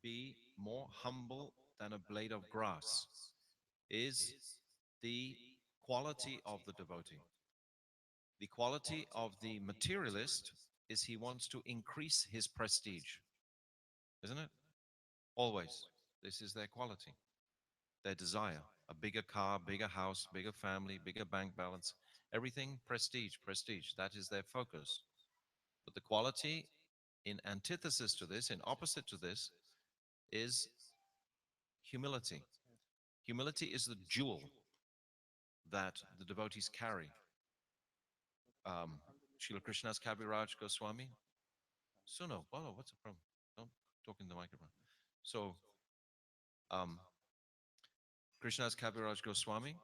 be more humble than a blade of grass is the quality of the devotee. The quality of the materialist is he wants to increase his prestige, isn't it? Always. This is their quality, their desire. A bigger car, bigger house, bigger family, bigger bank balance. Everything prestige, prestige. That is their focus. But the quality in antithesis to this, in opposite to this, is humility. Humility is the jewel that the devotees carry. Um, Srila Krishna's Kaviraj Goswami. Suno, oh, what's the problem? Don't talk in the microphone. So, um, Krishna's Kaviraj Goswami,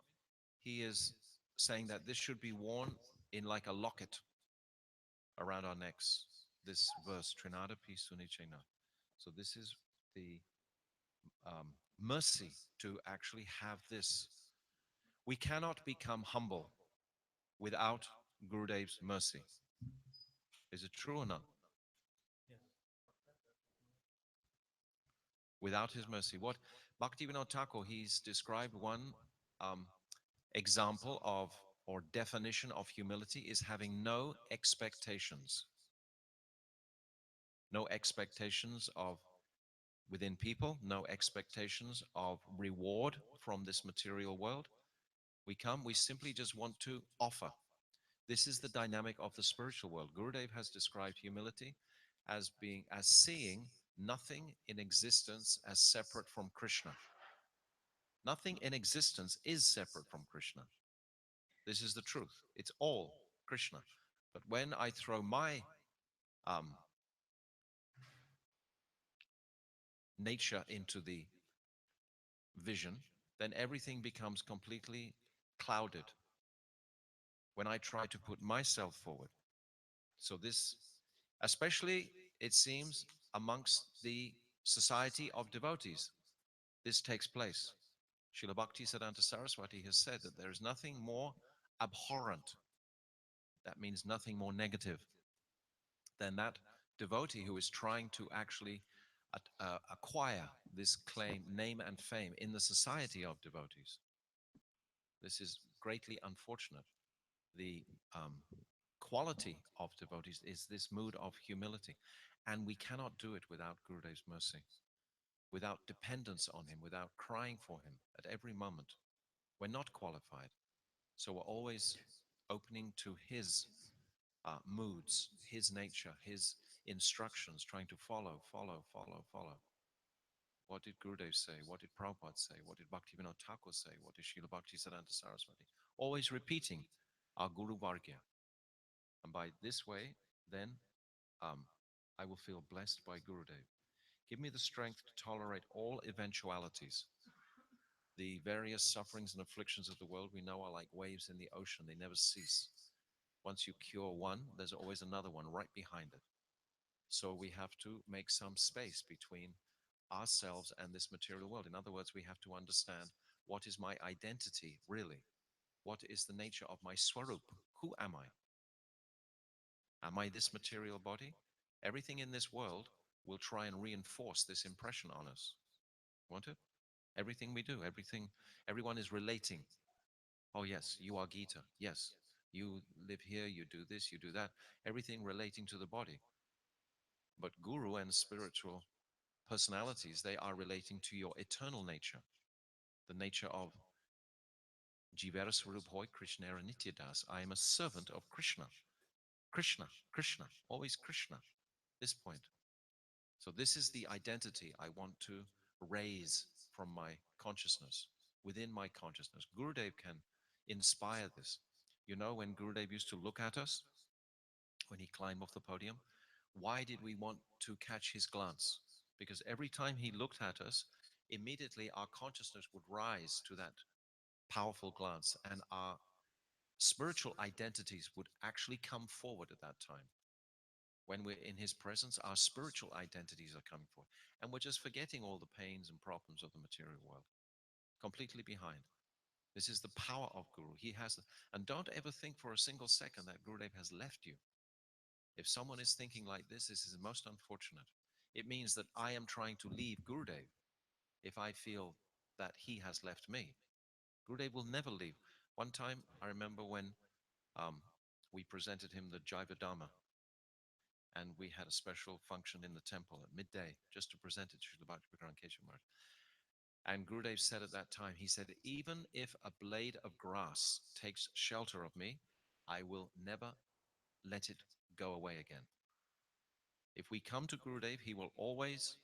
he is saying that this should be worn in like a locket around our necks. This verse, Trinada Pi Sunichena. So this is the mercy to actually have this. We cannot become humble without Gurudev's mercy. Is it true or not? Without his mercy. What Bhaktivinoda Thakur, he's described one um, example of or definition of humility is having no expectations. No expectations of within people, no expectations of reward from this material world. We come, we simply just want to offer. This is the dynamic of the spiritual world. Gurudev has described humility as being, as seeing nothing in existence as separate from Krishna. Nothing in existence is separate from Krishna. This is the truth. It's all Krishna. But when I throw my um, nature into the vision, then everything becomes completely clouded. When I try to put myself forward. So this, especially it seems amongst the society of devotees, this takes place. Srila Bhakti Siddhanta Saraswati has said that there is nothing more abhorrent, that means nothing more negative, than that devotee who is trying to actually acquire this claim, name and fame in the society of devotees. This is greatly unfortunate. The quality of devotees is this mood of humility. And we cannot do it without Gurudev's mercy, without dependence on him, without crying for him at every moment. We're not qualified. So we're always opening to his moods, his nature, his instructions, trying to follow, follow, follow, follow. What did Gurudev say? What did Prabhupada say? What did Bhaktivinoda Thakur say? What did Srila Bhakti Siddhanta Saraswati? Always repeating our Guru Vargya. And by this way, then I will feel blessed by Gurudev. Give me the strength to tolerate all eventualities. The various sufferings and afflictions of the world we know are like waves in the ocean. They never cease. Once you cure one, there's always another one right behind it. So we have to make some space between ourselves and this material world. In other words, we have to understand what is my identity really? What is the nature of my swarup? Who am I? Am I this material body? Everything in this world will try and reinforce this impression on us. Want it? Everything we do, everyone is relating. Oh yes, you are Gita. Yes, you live here, you do this, you do that. Everything relating to the body. But guru and spiritual personalities, they are relating to your eternal nature, the nature of Jivara Swarup Hoy Krishnera Nityadas. I am a servant of Krishna. Krishna, Krishna, always Krishna. This point. So this is the identity I want to raise from my consciousness, within my consciousness. Gurudev can inspire this. You know, when Gurudev used to look at us, when he climbed off the podium, why did we want to catch his glance? Because every time he looked at us, immediately our consciousness would rise to that powerful glance, and our spiritual identities would actually come forward at that time. When we're in his presence, our spiritual identities are coming forward. And we're just forgetting all the pains and problems of the material world. Completely behind. This is the power of Guru. He has, and don't ever think for a single second that Gurudev has left you. If someone is thinking like this is most unfortunate. It means that I am trying to leave Gurudev if I feel that he has left me. Gurudev will never leave. One time, I remember when um, we presented him the Jaiva Dharma, and we had a special function in the temple at midday just to present it to Srila Bhakti Keshav Maharaj. And Gurudev said at that time, he said, even if a blade of grass takes shelter of me, I will never let it go away again. If we come to Gurudev, he will always,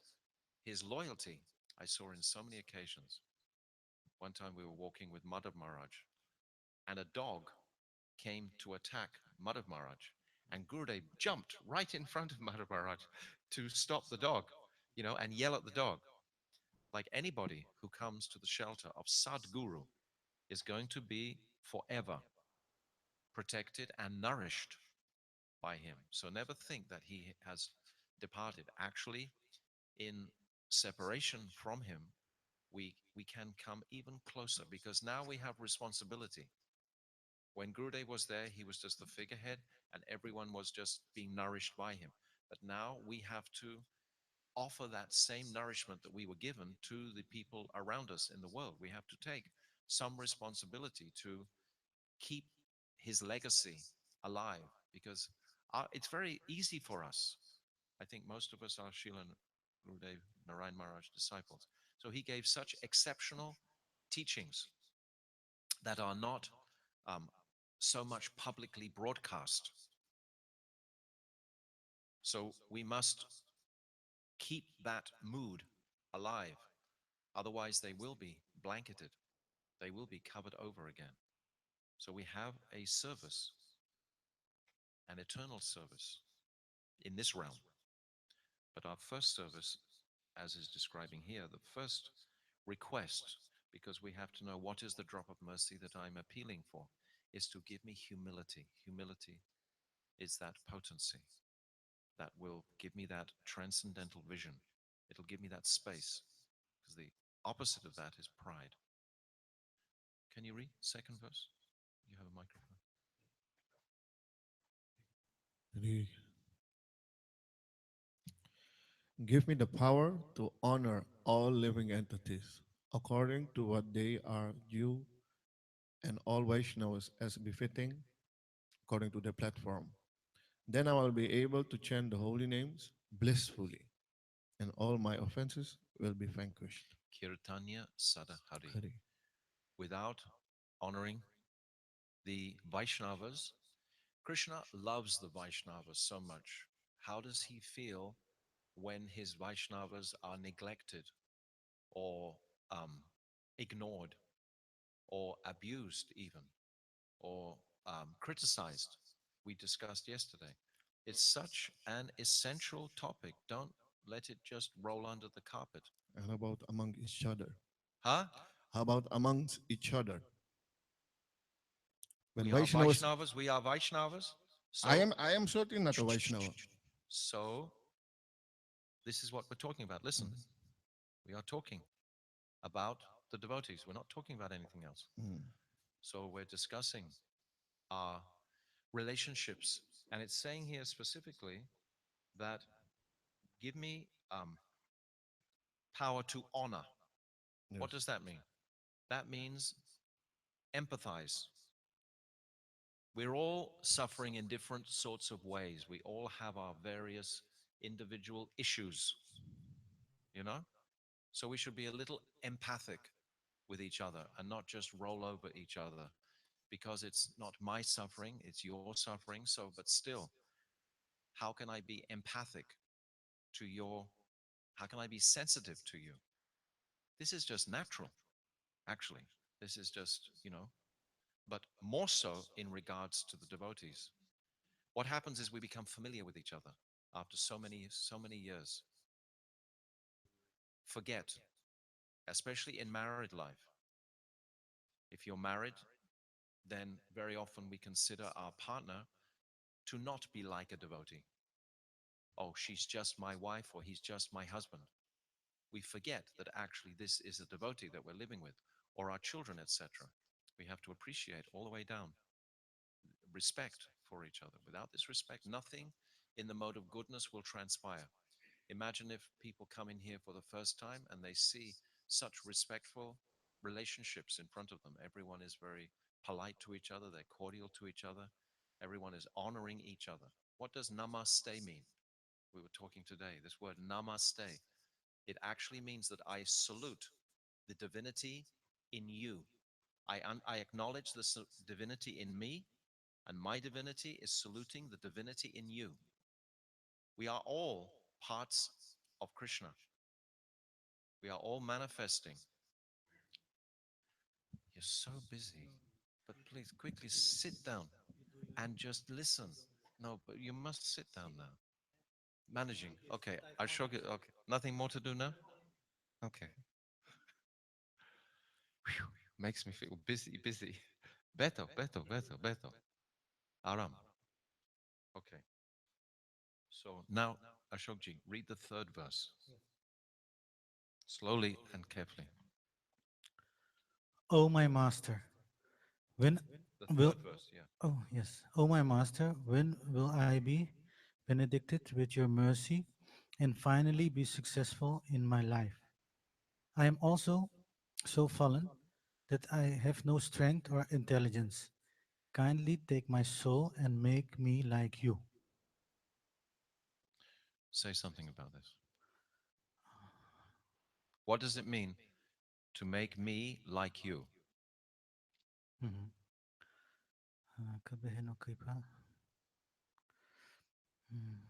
his loyalty, I saw in so many occasions. One time we were walking with Madhav Maharaj, and a dog came to attack Madhav Maharaj. And Gurudev jumped right in front of Madhav Maharaj to stop the dog, and yell at the dog. Like anybody who comes to the shelter of Sadguru is going to be forever protected and nourished by him. So never think that he has departed. Actually, in separation from him, we can come even closer because now we have responsibility. When Gurudev was there, he was just the figurehead and everyone was just being nourished by him. But now we have to offer that same nourishment that we were given to the people around us in the world. We have to take some responsibility to keep his legacy alive because it's very easy for us. I think most of us are Srila Gurudev Narayan Maharaj disciples. So he gave such exceptional teachings that are not um, so much publicly broadcast. So we must keep that mood alive. Otherwise, they will be blanketed, they will be covered over again. So we have a service, an eternal service in this realm. But our first service, as is describing here, the first request, because we have to know what is the drop of mercy that I'm appealing for, is to give me humility. Humility is that potency that will give me that transcendental vision. It'll give me that space, because the opposite of that is pride. Can you read second verse? You have a microphone. Really. Give me the power to honor all living entities according to what they are due and all Vaishnavas as befitting according to their platform. Then I will be able to chant the holy names blissfully, and all my offenses will be vanquished. Kirtanya Sadahari. Hari. Without honoring the Vaishnavas, Krishna loves the Vaishnavas so much. How does he feel when his Vaishnavas are neglected or um, ignored or abused, even or criticized? We discussed yesterday. It's such an essential topic. Don't let it just roll under the carpet. And how about among each other? Huh? How about amongst each other? When We are Vaishnavas, Vaishnavas. We are Vaishnavas. I So, am I am certainly not a Vaishnava. so this is what we're talking about. Listen, Mm, we are talking about the devotees. We're not talking about anything else. mm. So we're discussing our relationships. And it's saying here specifically that give me power to honor. What Yes. does that mean? That means empathize. We're all suffering in different sorts of ways. We all have our various individual issues, you know? So we should be a little empathic with each other and not just roll over each other because it's not my suffering, it's your suffering. So, but still, how can I be empathic to your, how can I be sensitive to you? This is just natural, actually. This is just, but more so in regards to the devotees. What happens is we become familiar with each other after so many years. Forget, especially in married life. If you're married, then very often we consider our partner to not be like a devotee. Oh, she's just my wife or he's just my husband. We forget that actually this is a devotee that we're living with, or our children, etc. We have to appreciate all the way down respect for each other. Without this respect, nothing in the mode of goodness will transpire. Imagine if people come in here for the first time and they see such respectful relationships in front of them. Everyone is very polite to each other, they're cordial to each other, everyone is honoring each other. What does namaste mean? We were talking today. This word namaste, it actually means that I salute the divinity in you. I acknowledge the divinity in me, and my divinity is saluting the divinity in you. We are all parts of Krishna. We are all manifesting. You're so busy, but please quickly sit down and just listen. No, but you must sit down now. Managing. Okay, I show you. Okay, nothing more to do now. Okay. Whew. Makes me feel busy, busy. Better, better, better, better. Aram. Okay. So now, Ashokji, read the third verse slowly and carefully. O my master, when The will third verse, yeah. oh yes, O my master, when will I be benedicted with your mercy and finally be successful in my life? I am also so fallen that I have no strength or intelligence. Kindly take my soul and make me like you. Say something about this. What does it mean to make me like you? Mhm. Kabeheno Kripa. Mm.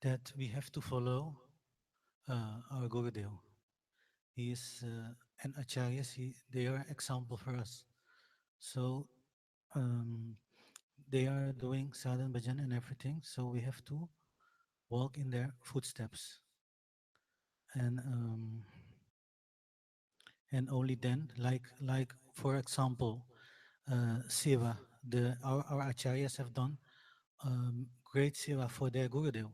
That we have to follow our Gurudev. He is and acharyas. They are example for us. So um, they are doing sadhan bhajan and everything. So we have to walk in their footsteps, and and only then, like for example, seva. Our acharyas have done great seva for their Gurudev,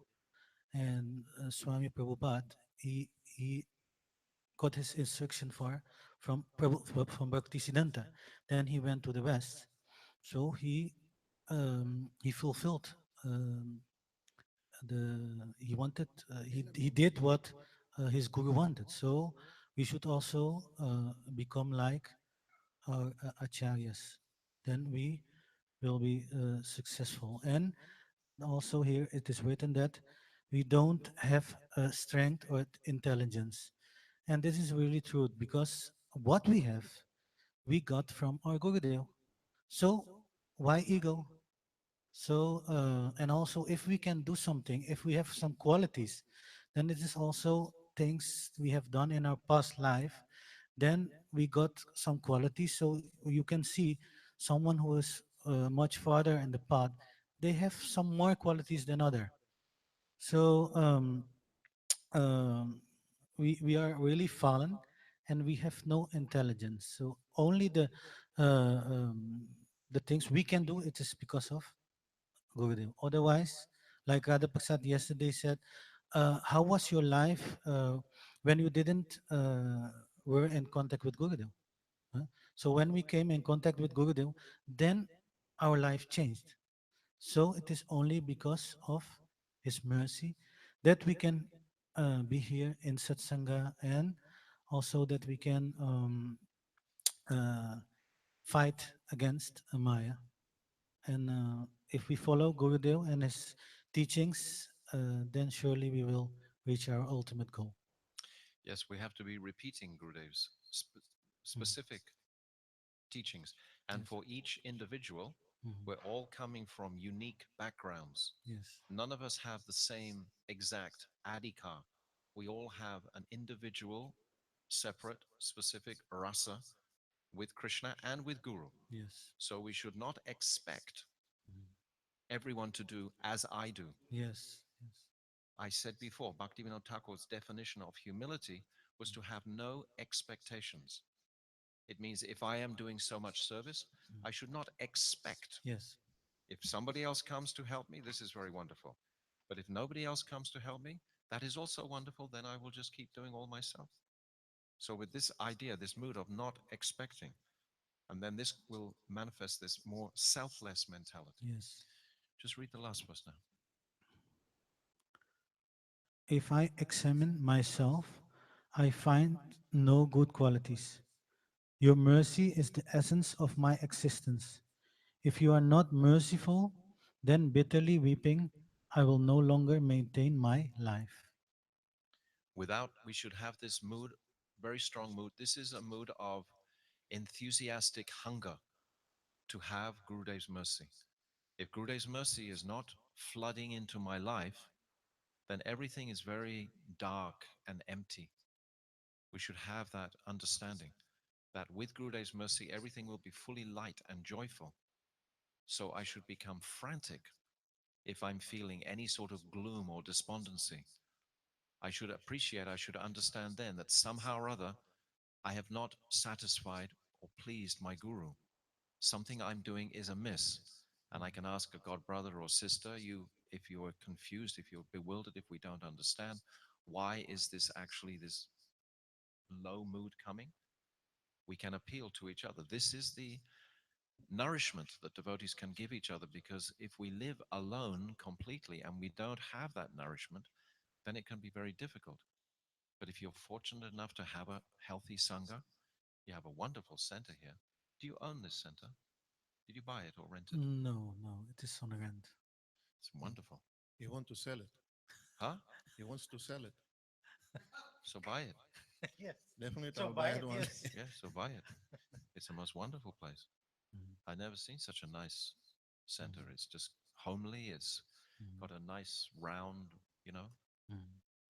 and Swami Prabhupada he got his instruction from Bhakti Siddhanta. Then he went to the West. So he fulfilled he wanted he did what his guru wanted. So we should also become like our acharyas. Then we will be successful. And also here it is written that we don't have strength or intelligence. And this is really true because what we have, we got from our Gurudev. So why ego? So, and also if we can do something, if we have some qualities, then it is also things we have done in our past life. Then we got some qualities. So you can see someone who is much farther in the path, they have some more qualities than other. So um, we are really fallen and we have no intelligence. So only the things we can do, it is because of Gurudev. Otherwise, like Radha Prasad yesterday said, how was your life when you didn't were in contact with Gurudev? Huh? So when we came in contact with Gurudev, then our life changed. So it is only because of His mercy that we can be here in Satsanga, and also that we can uh, fight against Maya. And if we follow Gurudev and his teachings, then surely we will reach our ultimate goal. Yes, we have to be repeating Gurudev's Mm. specific teachings. And Yes. for each individual, Mhm. we're all coming from unique backgrounds. Yes. None of us have the same exact adhikar. We all have an individual, separate, specific rasa with Krishna and with Guru. Yes. So we should not expect Mhm. everyone to do as I do. Yes. Yes. I said before, Bhaktivinoda Thakur's definition of humility was to have no expectations. It means if I am doing so much service, Mm. I should not expect. Yes. If somebody else comes to help me, this is very wonderful. But if nobody else comes to help me, that is also wonderful. Then I will just keep doing all myself. So, with this idea, this mood of not expecting, and then this will manifest this more selfless mentality. Yes. Just read the last verse now. if I examine myself, I find no good qualities. Your mercy is the essence of my existence. If you are not merciful, then bitterly weeping, I will no longer maintain my life. Without, we should have this mood, very strong mood. This is a mood of enthusiastic hunger to have Gurudev's mercy. If Gurudev's mercy is not flooding into my life, then everything is very dark and empty. We should have that understanding that with Gurudev's mercy, everything will be fully light and joyful. So I should become frantic if I'm feeling any sort of gloom or despondency. I should appreciate, I should understand then that somehow or other I have not satisfied or pleased my Guru. Something I'm doing is amiss. And I can ask a God brother or sister, you, if you are confused, if you're bewildered, if we don't understand, why is this actually this low mood coming? We can appeal to each other. This is the nourishment that devotees can give each other, because if we live alone completely and we don't have that nourishment, then it can be very difficult. But if you're fortunate enough to have a healthy Sangha, you have a wonderful center here. Do you own this center? Did you buy it or rent it? No, no, it is on rent. It's wonderful. He wants to sell it. Huh? He wants to sell it. So buy it. Yes. Definitely, So I'll buy buy it it, one yes. day. Yeah, so buy it. It's the most wonderful place. Mm, I never seen such a nice center. mm, It's just homely. It's mm, got a nice round, you know. mm,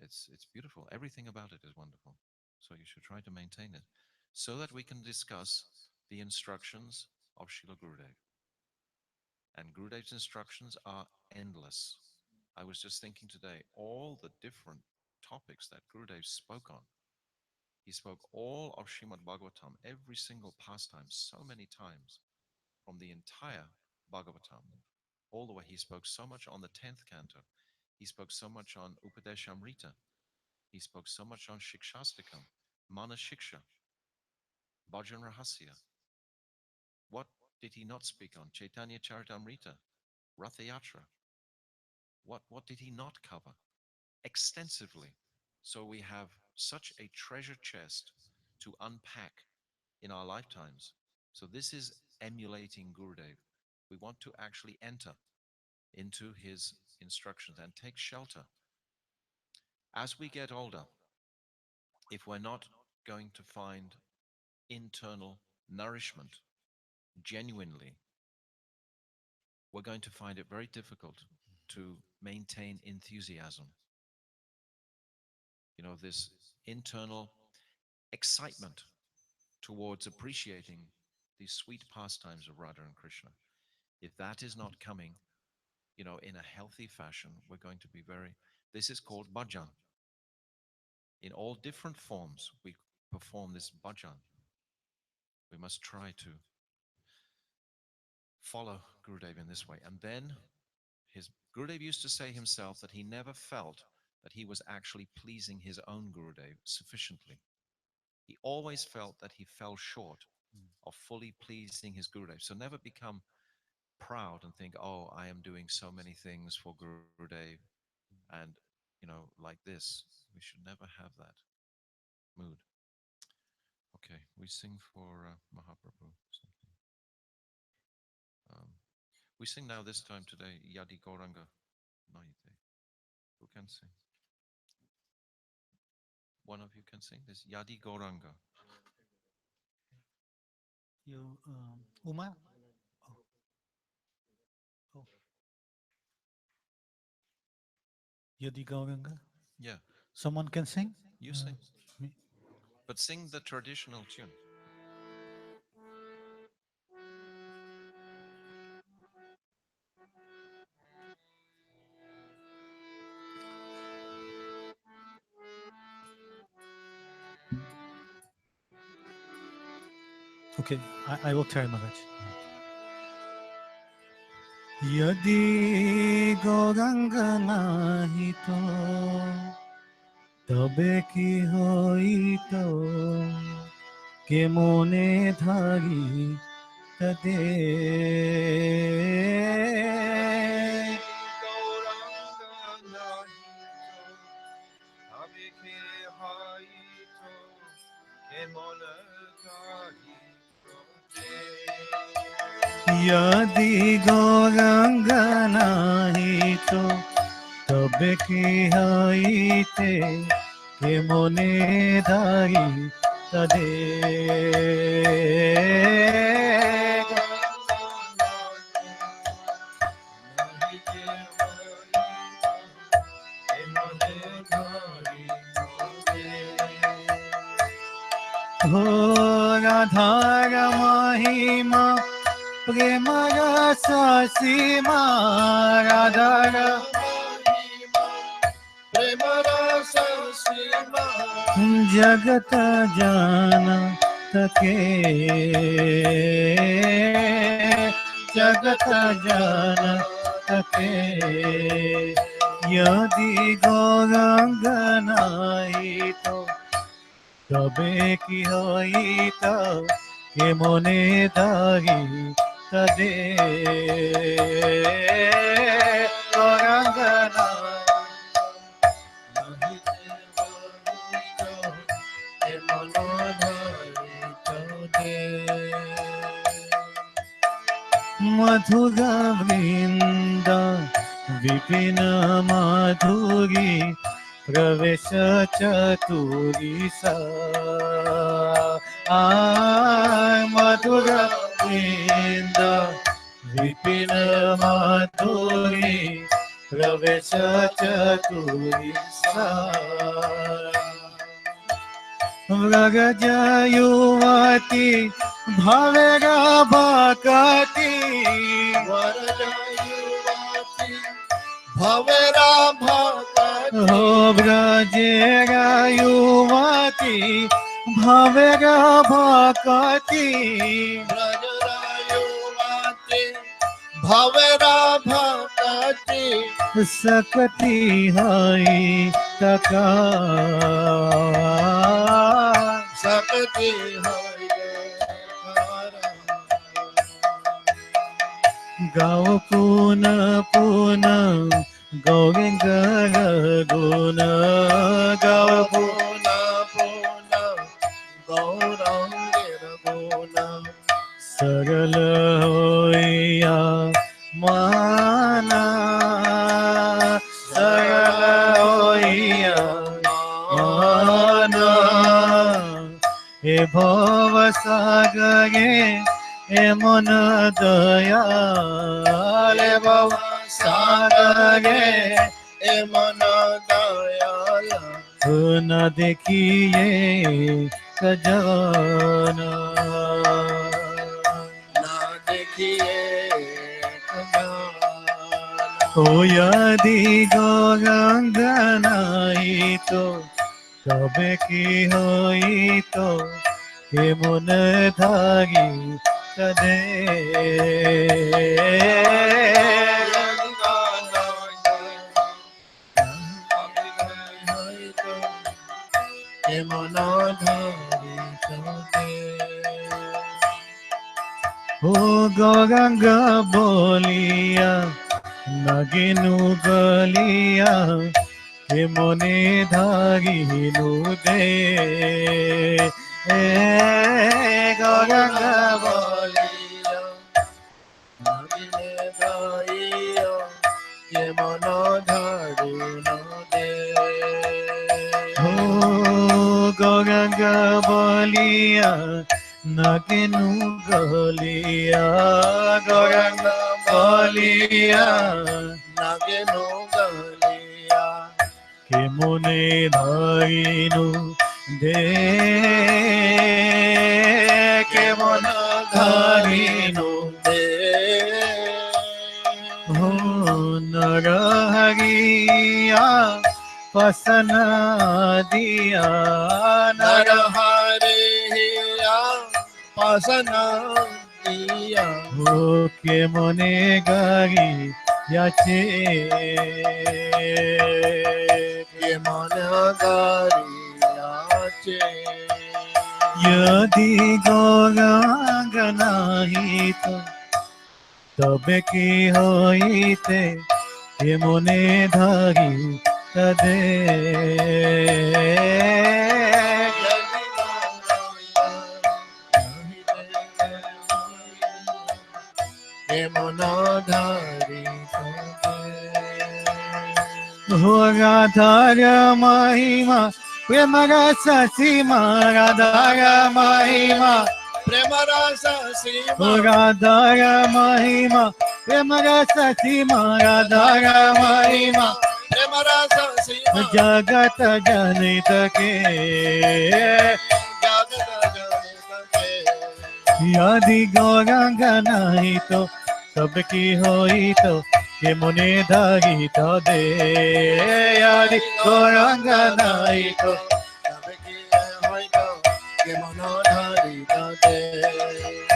It's beautiful. Everything about it is wonderful. So you should try to maintain it, so that we can discuss the instructions of Srila Gurudev. And Gurudev's instructions are endless. I was just thinking today, all the different topics that Gurudev spoke on. He spoke all of Srimad Bhagavatam, every single pastime, so many times, from the entire Bhagavatam. All the way, he spoke so much on the 10th canto. He spoke so much on Upadeshamrita. He spoke so much on Shikshastikam, Mana Shiksha, Bhajan Rahasya. What did he not speak on? Chaitanya Charitamrita, Rathayatra. What did he not cover? Extensively. So we have such a treasure chest to unpack in our lifetimes. So this is emulating Gurudev. We want to actually enter into his instructions and take shelter. As we get older, if we're not going to find internal nourishment genuinely, we're going to find it very difficult to maintain enthusiasm. You know, this internal excitement towards appreciating these sweet pastimes of Radha and Krishna. If that is not coming, you know, in a healthy fashion, we're going to be very, this is called bhajan. In all different forms, we perform this bhajan. We must try to follow Gurudev in this way. And then his Gurudev used to say himself that he never felt that he was actually pleasing his own Gurudev sufficiently. He always felt that he fell short of fully pleasing his Gurudev. So never become proud and think, oh, I am doing so many things for Gurudev and, you know, like this. We should never have that mood. Okay, we sing for Mahaprabhu. Um, we sing now this time today, Yadi Gauranga Naite. Who can sing? One of you can sing this, Yadi Gauranga. You, Uma? Oh, oh. Yadi Gauranga? Yeah, Someone can sing? you sing, Me? but sing the traditional tune. Okay, I will try, Maharaj. Yadi Gauranga nahi to তবে কি হইতো কে মনে ধারি তদে यदि गौरंग नाही तो तबे की हईते के मने धारी तदे हो राधार महिमा प्रेम रस सीमा राधार जगत जान तके जगत जान तके यदि गौरंग नाही तो तबे की हई तो के मने धारी तदे गौरंग मधुर वृंद विपिन माधुरी प्रवेश चतुरी सा मधुर वृंद विपिन माधुरी प्रवेश चतुरी सा व्रज युवती भवेरा भकती भवेरा भक्ति हो व्रजेरा युवती भवेरा भकती भवेरा भक्ति सकती हई तका सकती गाओ पुन पुन गोविंद गुण गाओ पुना पुना गौरंगेर गुना सरल होइया माना सरल होइया माना हे भव सागरे हे मन दयाल भव सागरे ए मन दयाल न देखिए सजना ना देखिए ओ यदि गौरंग नाही तो तबे की होई तो के मन धारी तदे ए मन धारी ओ गौरंग बोलिया नगिनु गलिया के मने धारिनु दे गौरंग बोलिया नागिने गाइया ये मन धारी न दे हो गौरंग बोलिया नगिनु गलिया गौरंग बोलिया नागिनो गलिया के मने धारिनु दे के मन धारिनु दे हो नर हरिया पसन दिया नर नर हरिया पसना दिया हो के मने गारी याचे ये मन गारिया चे यदि गौरंग नाही तो तबे की होईते के मने धारी Tade Yamunodhari Radhara Mahima Premarasa Sima Radhara Mahima Premarasa Sima Radhara Mahima Premarasa Sima Radhara Mahima Premarasa Sima Jagat Janita Ke Yadi Gauranga Nahi To Sabki Hoi To Ye Mune Dhari To De Yadi Gauranga Nahi To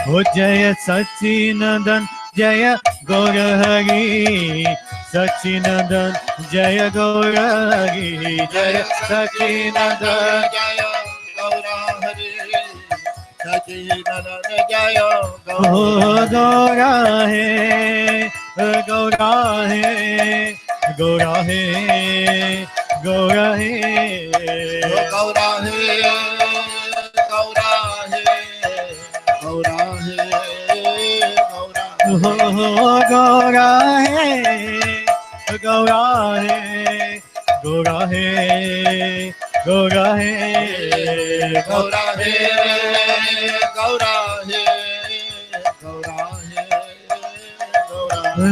O Jaya Sachinandan Jaya Gaurahari Sachinandan Jaya Gaurahari Jaya Sachinandan Oh Gaura hai Gaura hai Gaura hai Gaura hai Oh Gaura hai Gaura hai Gaura hai Gaura hai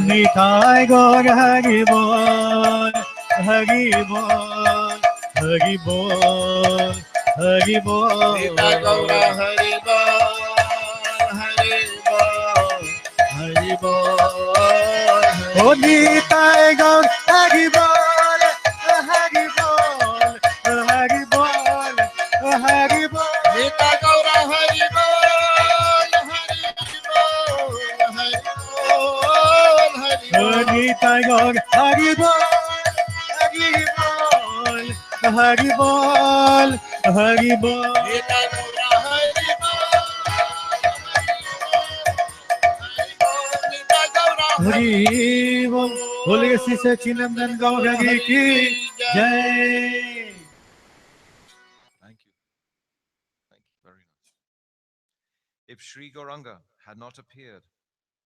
Nitai Gaur Hari Bol Hari Bol Hari Bol Hari Bol O Nitai Gaur Hari Bol Hari Bol Hari Bol Hari Bol Nitai Gaur Hari Bol Hari Bol Hari Bol Hari Bol Hari Bol Holy Sisa Chinandan Gauragi Ki Jai. Thank you. Thank you very much. If Sri Gauranga had not appeared,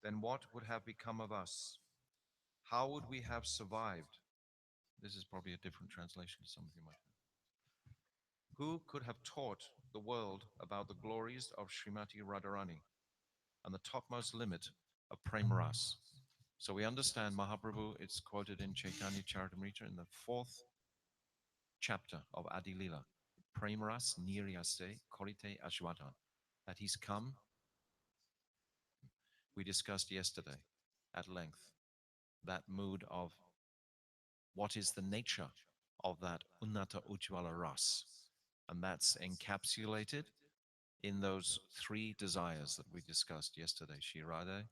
then what would have become of us? How would we have survived? This is probably a different translation to some of you might have. Who could have taught the world about the glories of Srimati Radharani and the topmost limit of Prem Ras? So we understand Mahaprabhu, it's quoted in Chaitanya Charitamrita in the fourth chapter of Adi Lila, Prem Ras Niryase Korite Ashwatan, that he's come, we discussed yesterday at length, that mood of what is the nature of that Unnata Ujjvala Ras. And that's encapsulated in those three desires that we discussed yesterday. Shiradeya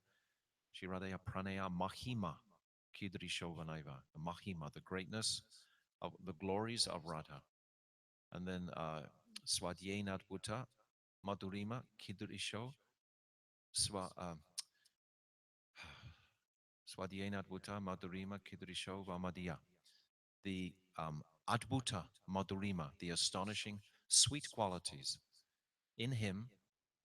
Pranaya Mahima Kidrishovanaiva, the Mahima, the greatness of the glories of Radha. And then Swadyenat Bhuta Madhurima Kidrisho Swadyenat Bhuta Madhurima Kidrisho Vamadiya. The Adbhuta Madhurima, the astonishing sweet qualities in him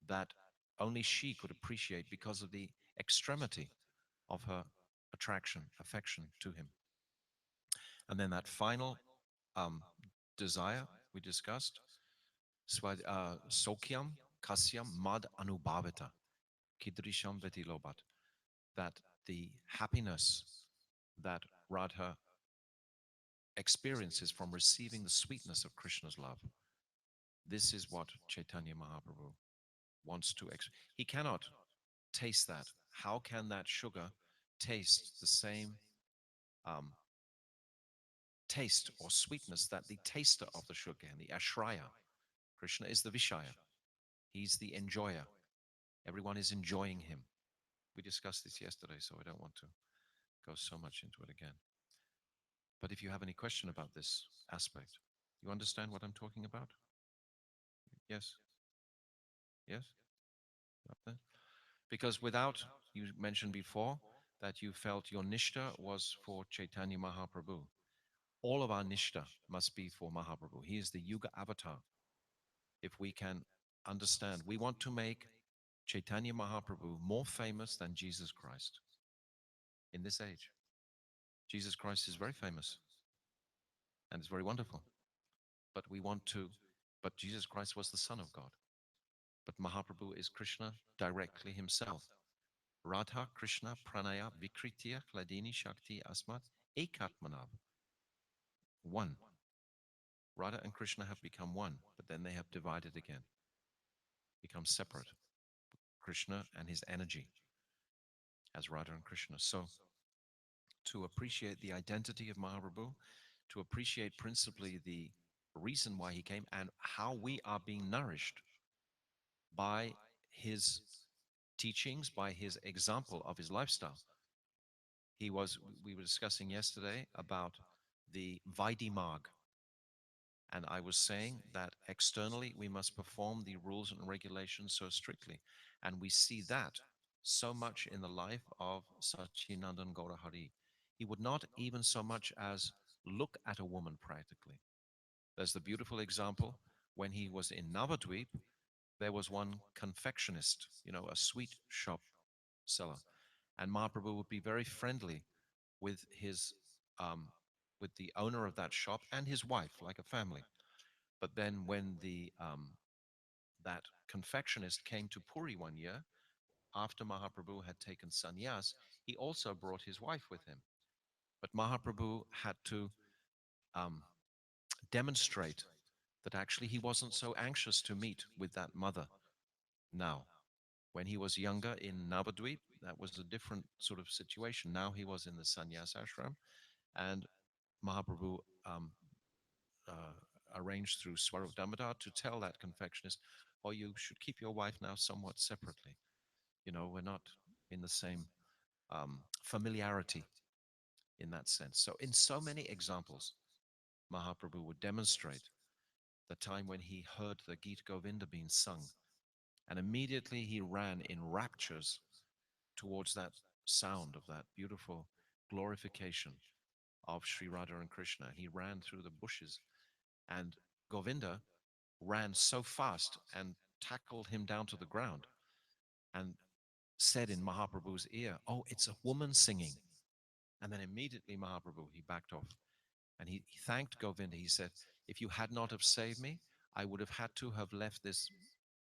that only she could appreciate because of the extremity of her attraction, affection to him. And then that final desire we discussed, Sokyam Kasyam Mad Anubhavita, Kidrisham Vetilobat, that the happiness that Radha experiences from receiving the sweetness of Krishna's love. This is what Chaitanya Mahaprabhu wants to. He cannot taste that. How can that sugar taste the same taste or sweetness that the taster of the sugar and the ashraya? Krishna is the Vishaya. He's the enjoyer. Everyone is enjoying him. We discussed this yesterday, so I don't want to go so much into it again. But if you have any question about this aspect, you understand what I'm talking about? Yes? Yes? Because without, you mentioned before that you felt your nishta was for Chaitanya Mahaprabhu. All of our nishta must be for Mahaprabhu. He is the Yuga avatar. If we can understand, we want to make Chaitanya Mahaprabhu more famous than Jesus Christ in this age. Jesus Christ is very famous and it's very wonderful. But we want to, but Jesus Christ was the Son of God. But Mahaprabhu is Krishna directly himself. Radha Krishna Pranaya Vikritya Kladini Shakti Asmat Ekatmanav. One. Radha and Krishna have become one, but then they have divided again, become separate. Krishna and his energy as Radha and Krishna. So to appreciate the identity of Mahaprabhu, to appreciate principally the reason why he came and how we are being nourished by his teachings, by his example of his lifestyle. We were discussing yesterday about the Vaidhi and I was saying that externally we must perform the rules and regulations so strictly. And we see that so much in the life of Sachinandan Gaurahari. He would not even so much as look at a woman practically. There's the beautiful example when he was in Navadvip, there was one confectionist, a sweet shop seller. And Mahaprabhu would be very friendly with his with the owner of that shop and his wife, like a family. But then when the that confectionist came to Puri one year, after Mahaprabhu had taken sannyas, he also brought his wife with him. But Mahaprabhu had to um, demonstrate that actually he wasn't so anxious to meet with that mother now. When he was younger in Navadvip, that was a different sort of situation. Now he was in the sannyas ashram, and Mahaprabhu uh, arranged through Swarup Damodar to tell that confectionist, oh, you should keep your wife now somewhat separately. We're not in the same familiarity in that sense. So, in so many examples, Mahaprabhu would demonstrate the time when he heard the Gita Govinda being sung, and immediately he ran in raptures towards that sound of that beautiful glorification of Sri Radha and Krishna. He ran through the bushes, and Govinda ran so fast and tackled him down to the ground and said in Mahaprabhu's ear, oh, it's a woman singing. And then immediately Mahaprabhu, he backed off and he thanked Govinda. He said, if you had not have saved me, I would have had to have left this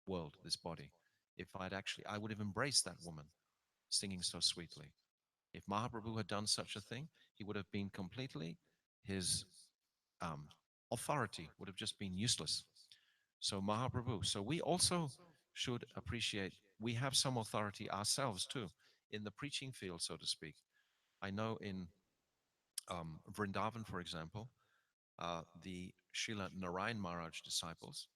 world, this body. If I would have embraced that woman singing so sweetly. If Mahaprabhu had done such a thing, he would have been completely, his um, authority would have just been useless. So Mahaprabhu. So we also should appreciate we have some authority ourselves too in the preaching field, so to speak. I know in Vrindavan, for example, the Srila Narayan Maharaj disciples,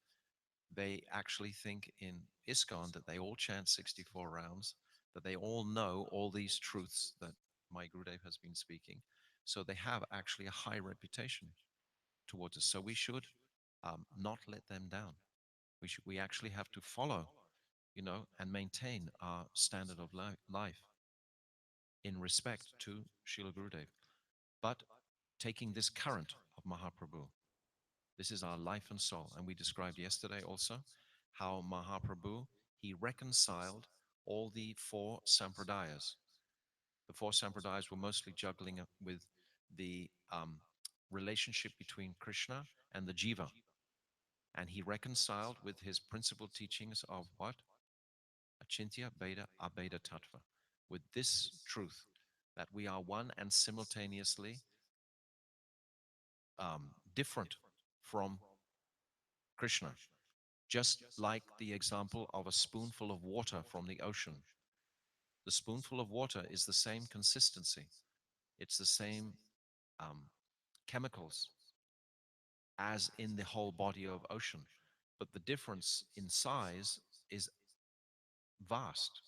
they actually think in ISKCON that they all chant 64 rounds, that they all know all these truths that my Gurudev has been speaking. So they have actually a high reputation towards us. So we should not let them down. We actually have to follow, and maintain our standard of life in respect to Srila Gurudev. But taking this current of Mahaprabhu, this is our life and soul. And we described yesterday also how Mahaprabhu, he reconciled all the four sampradayas. The four sampradayas were mostly juggling with the relationship between Krishna and the jiva. And he reconciled with his principal teachings of what? Achintya Beda Abeda Tattva. With this truth that we are one and simultaneously different from Krishna. Just like the example of a spoonful of water from the ocean. The spoonful of water is the same consistency, it's the same um, chemicals as in the whole body of ocean. But the difference in size is vast.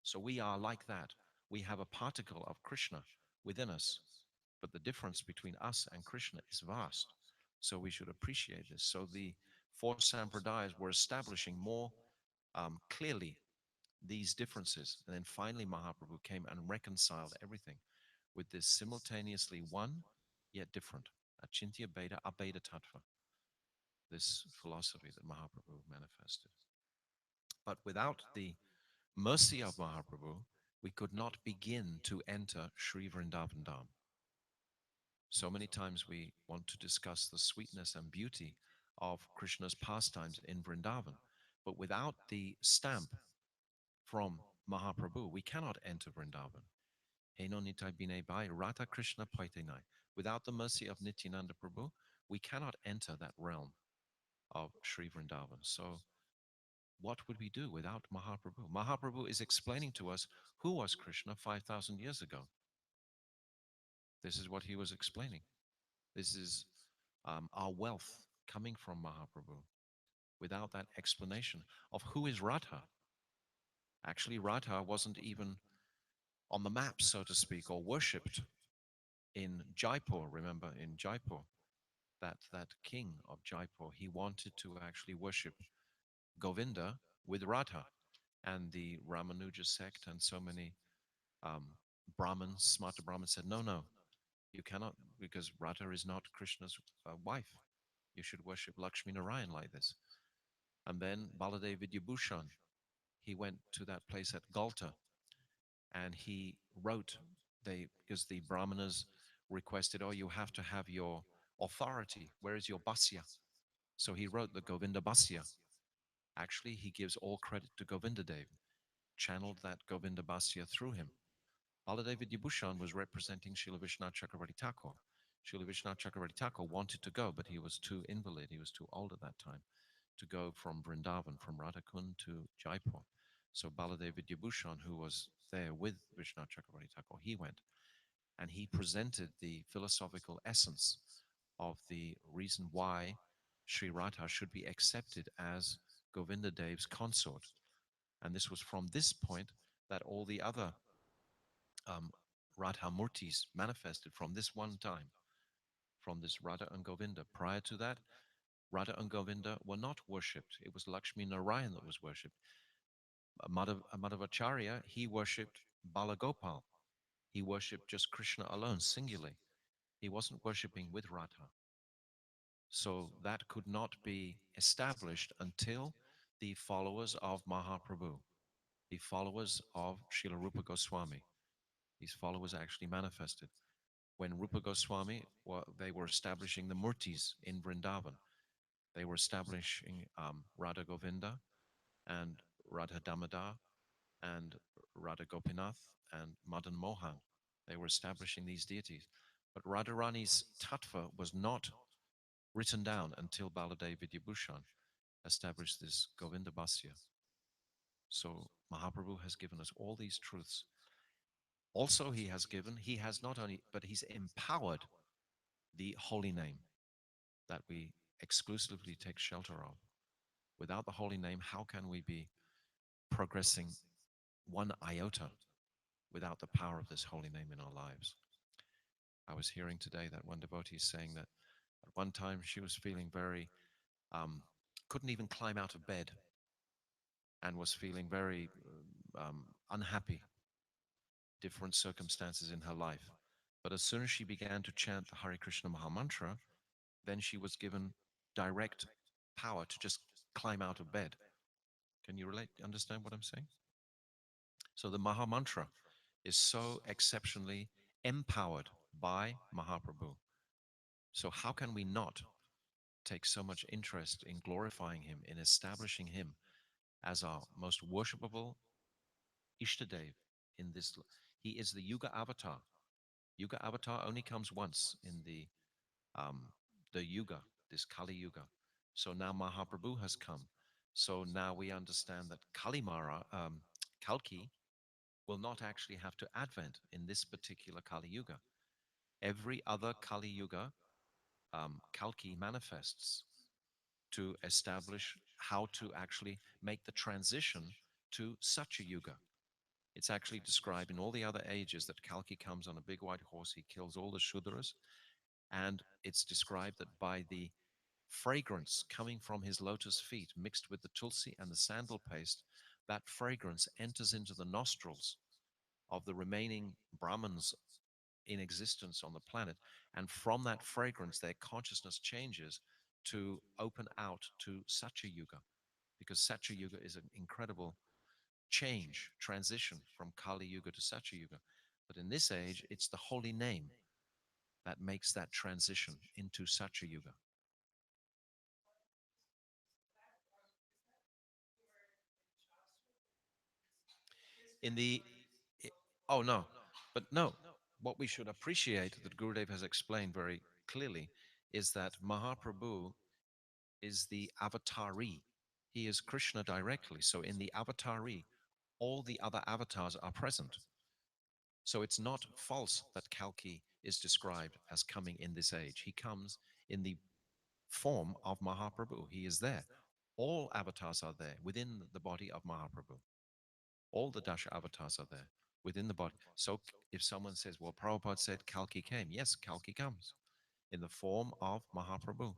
So we are like that. We have a particle of Krishna within us, but the difference between us and Krishna is vast. So we should appreciate this. So the four sampradayas were establishing more clearly these differences. And then finally, Mahaprabhu came and reconciled everything with this simultaneously one, yet different. Achintya Beda Abeda Tattva, this philosophy that Mahaprabhu manifested. But without the mercy of Mahaprabhu, we could not begin to enter Sri Vrindavan Dham. So many times we want to discuss the sweetness and beauty of Krishna's pastimes in Vrindavan, but without the stamp from Mahaprabhu, we cannot enter Vrindavan. Heno nitai bine bai Radha Krishna paitenai. Without the mercy of Nityananda Prabhu, we cannot enter that realm of Sri Vrindavan. So, what would we do without Mahaprabhu? Mahaprabhu is explaining to us who was Krishna 5,000 years ago. This is what he was explaining. This is our wealth coming from Mahaprabhu. Without that explanation of who is Radha, actually, Radha wasn't even on the map, so to speak, or worshipped in Jaipur. Remember, in Jaipur, that king of Jaipur, he wanted to actually worship Govinda with Radha, and the Ramanuja sect and so many um, Brahmins, smarter Brahmins, said, no, no, you cannot, because Radha is not Krishna's wife. You should worship Lakshmi Narayan like this. And then Baladev Vidyabhushan, he went to that place at Galta, and he wrote, because the Brahmanas requested, oh, you have to have your authority. Where is your Basya? So he wrote the Govinda Basya. Actually, he gives all credit to Govinda Dev, channeled that Govinda Basya through him. Baladev Vidyabhushan was representing Srila Vishwanath Chakravarti Thakur. Srila Vishwanath Chakravarti Thakur wanted to go, but he was too invalid, he was too old at that time to go from Vrindavan, from Radhakund to Jaipur. So Baladev Vidyabhushan, who was there with Vishwanath Chakravarti Thakur, he went and he presented the philosophical essence of the reason why Sri Radha should be accepted as Govinda Dev's consort. And this was from this point that all the other um, Radha Murtis manifested from this one time, from this Radha and Govinda. Prior to that, Radha and Govinda were not worshipped. It was Lakshmi Narayan that was worshipped. Madhavacharya, he worshipped Balagopal. He worshipped just Krishna alone, singularly. He wasn't worshipping with Radha. So that could not be established until the followers of Mahaprabhu, the followers of Srila Rupa Goswami. These followers actually manifested. When Rupa Goswami, they were establishing the Murtis in Vrindavan. They were establishing Radha Govinda and Radha Damodar and Radha Gopinath and Madan Mohan. They were establishing these deities. But Radharani's tattva was not written down until Baladev Vidyabhushan established this Govinda Bhasya. So Mahaprabhu has given us all these truths. Also, he has not only, but he's empowered the holy name that we exclusively take shelter of. Without the holy name, how can we be progressing one iota without the power of this holy name in our lives? I was hearing today that one devotee is saying that at one time she was feeling very, couldn't even climb out of bed and was feeling very unhappy, different circumstances in her life. But as soon as she began to chant the Hare Krishna Maha Mantra, then she was given direct power to just climb out of bed. Can you understand what I'm saying? So the Maha Mantra is so exceptionally empowered by Mahaprabhu. So how can we not take so much interest in glorifying him, in establishing him as our most worshipable Ishtadev in this? He is the Yuga avatar. Yuga avatar only comes once in the Yuga, this Kali Yuga. So now Mahaprabhu has come. So now we understand that Kalki will not actually have to advent in this particular Kali Yuga. Every other Kali Yuga, Kalki manifests to establish how to actually make the transition to such a Yuga. It's actually described in all the other ages that Kalki comes on a big white horse, he kills all the Shudras, and it's described that by the fragrance coming from his lotus feet mixed with the tulsi and the sandal paste, that fragrance enters into the nostrils of the remaining Brahmins in existence on the planet. And from that fragrance, their consciousness changes to open out to Satya Yuga, because Satya Yuga is an incredible change, transition from Kali Yuga to Satya Yuga. But in this age, it's the holy name that makes that transition into Satya Yuga. In the oh no, but no, what we should appreciate that Gurudev has explained very clearly is that Mahaprabhu is the avatari. He is Krishna directly. So in the avatari, all the other avatars are present. So it's not false that Kalki is described as coming in this age. He comes in the form of Mahaprabhu. He is there. All avatars are there within the body of Mahaprabhu. All the Dasha avatars are there within the body. So if someone says, well, Prabhupada said Kalki came, yes, Kalki comes in the form of Mahaprabhu.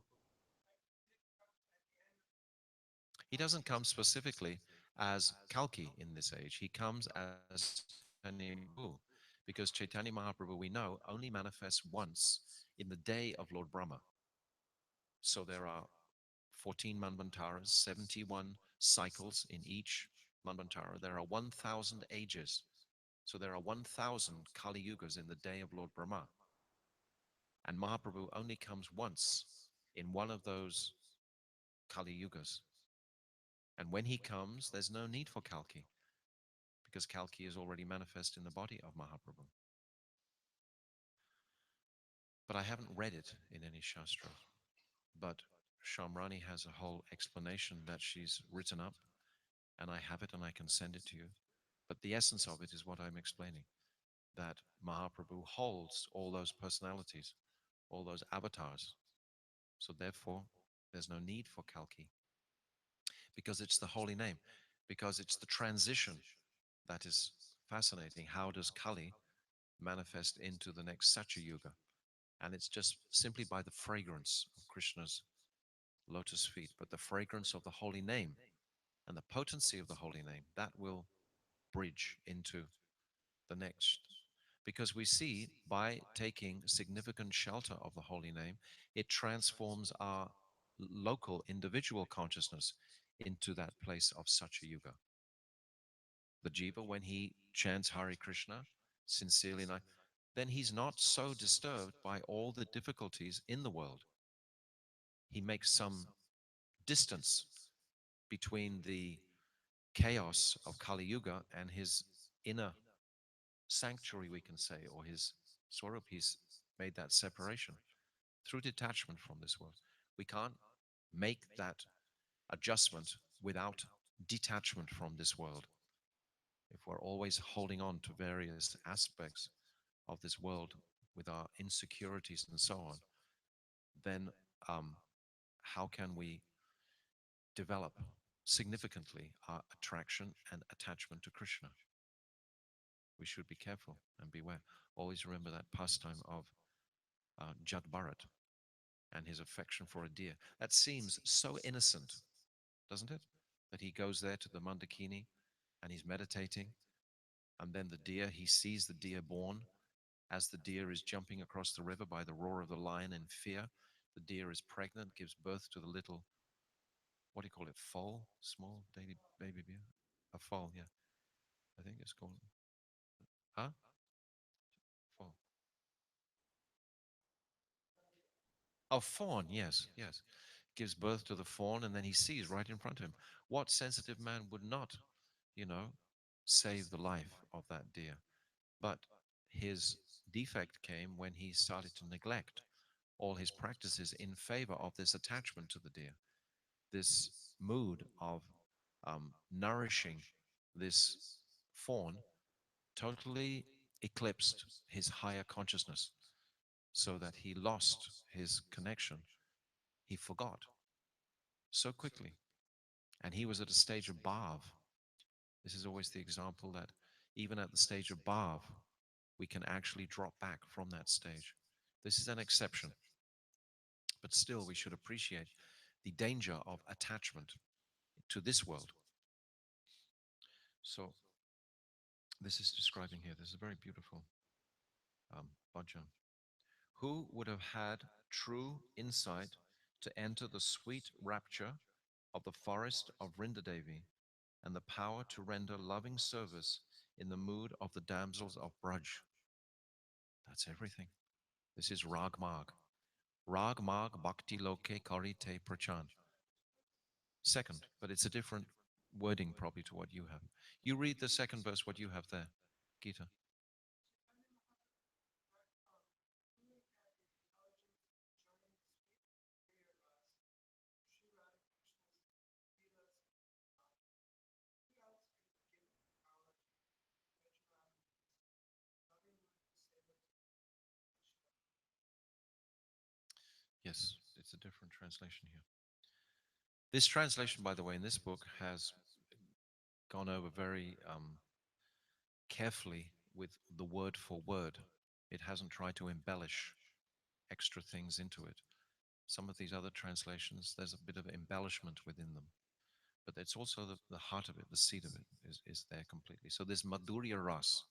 He doesn't come specifically as Kalki in this age. He comes as Chaitanya Mahaprabhu, because Chaitanya Mahaprabhu, we know, only manifests once in the day of Lord Brahma. So there are 14 Manvantaras, 71 cycles in each Manvantara. There are 1,000 ages. So there are 1,000 Kali Yugas in the day of Lord Brahma. And Mahaprabhu only comes once in one of those Kali Yugas. And when he comes, there's no need for Kalki, because Kalki is already manifest in the body of Mahaprabhu. But I haven't read it in any Shastra. But Shamrani has a whole explanation that she's written up, and I have it and I can send it to you. But the essence of it is what I'm explaining, that Mahaprabhu holds all those personalities, all those avatars. So therefore, there's no need for Kalki, because it's the holy name, because it's the transition that is fascinating. How does Kali manifest into the next Satya Yuga? And it's just simply by the fragrance of Krishna's lotus feet, but the fragrance of the holy name and the potency of the holy name that will bridge into the next. Because we see by taking significant shelter of the holy name, it transforms our local individual consciousness into that place of Satya Yuga. The jiva, when he chants Hare Krishna sincerely, then he's not so disturbed by all the difficulties in the world. He makes some distance between the chaos of Kali Yuga and his inner sanctuary, we can say, or his Swarup. He's made that separation through detachment from this world. We can't make that adjustment without detachment from this world. If we're always holding on to various aspects of this world with our insecurities and so on, then how can we develop significantly our attraction and attachment to Krishna? We should be careful and beware. Always remember that pastime of Jad Bharat and his affection for a deer. That seems so innocent, doesn't it? That he goes there to the Mandakini and he's meditating, and then the deer, he sees the deer born as the deer is jumping across the river by the roar of the lion in fear. The deer is pregnant, gives birth to the little, what do you call it, foal? Small baby deer? A foal, yeah. I think it's called. Huh? Foal. Oh, fawn, yes, yes. Gives birth to the fawn, and then he sees right in front of him. What sensitive man would not, you know, save the life of that deer? But his defect came when he started to neglect all his practices in favor of this attachment to the deer, this mood of nourishing this fawn totally eclipsed his higher consciousness, so that he lost his connection. He forgot so quickly. And he was at a stage of bhav. This is always the example that even at the stage of bhav, we can actually drop back from that stage. This is an exception, but still we should appreciate the danger of attachment to this world. So this is describing here. This is very beautiful. Bhajan. Who would have had true insight to enter the sweet rapture of the forest of Vrindadevi and the power to render loving service in the mood of the damsels of Braj? That's everything. This is Rag Marg. Rag Marg Bhakti Loke Karite Prachan. Second, but it's a different wording probably to what you have. You read the second verse, what you have there, Gita. Yes, it's a different translation here. This translation, by the way, in this book has gone over very carefully with the word for word. It hasn't tried to embellish extra things into it. Some of these other translations, there's a bit of embellishment within them, but it's also the heart of it, the seed of it is there completely. So this Madhurya Ras,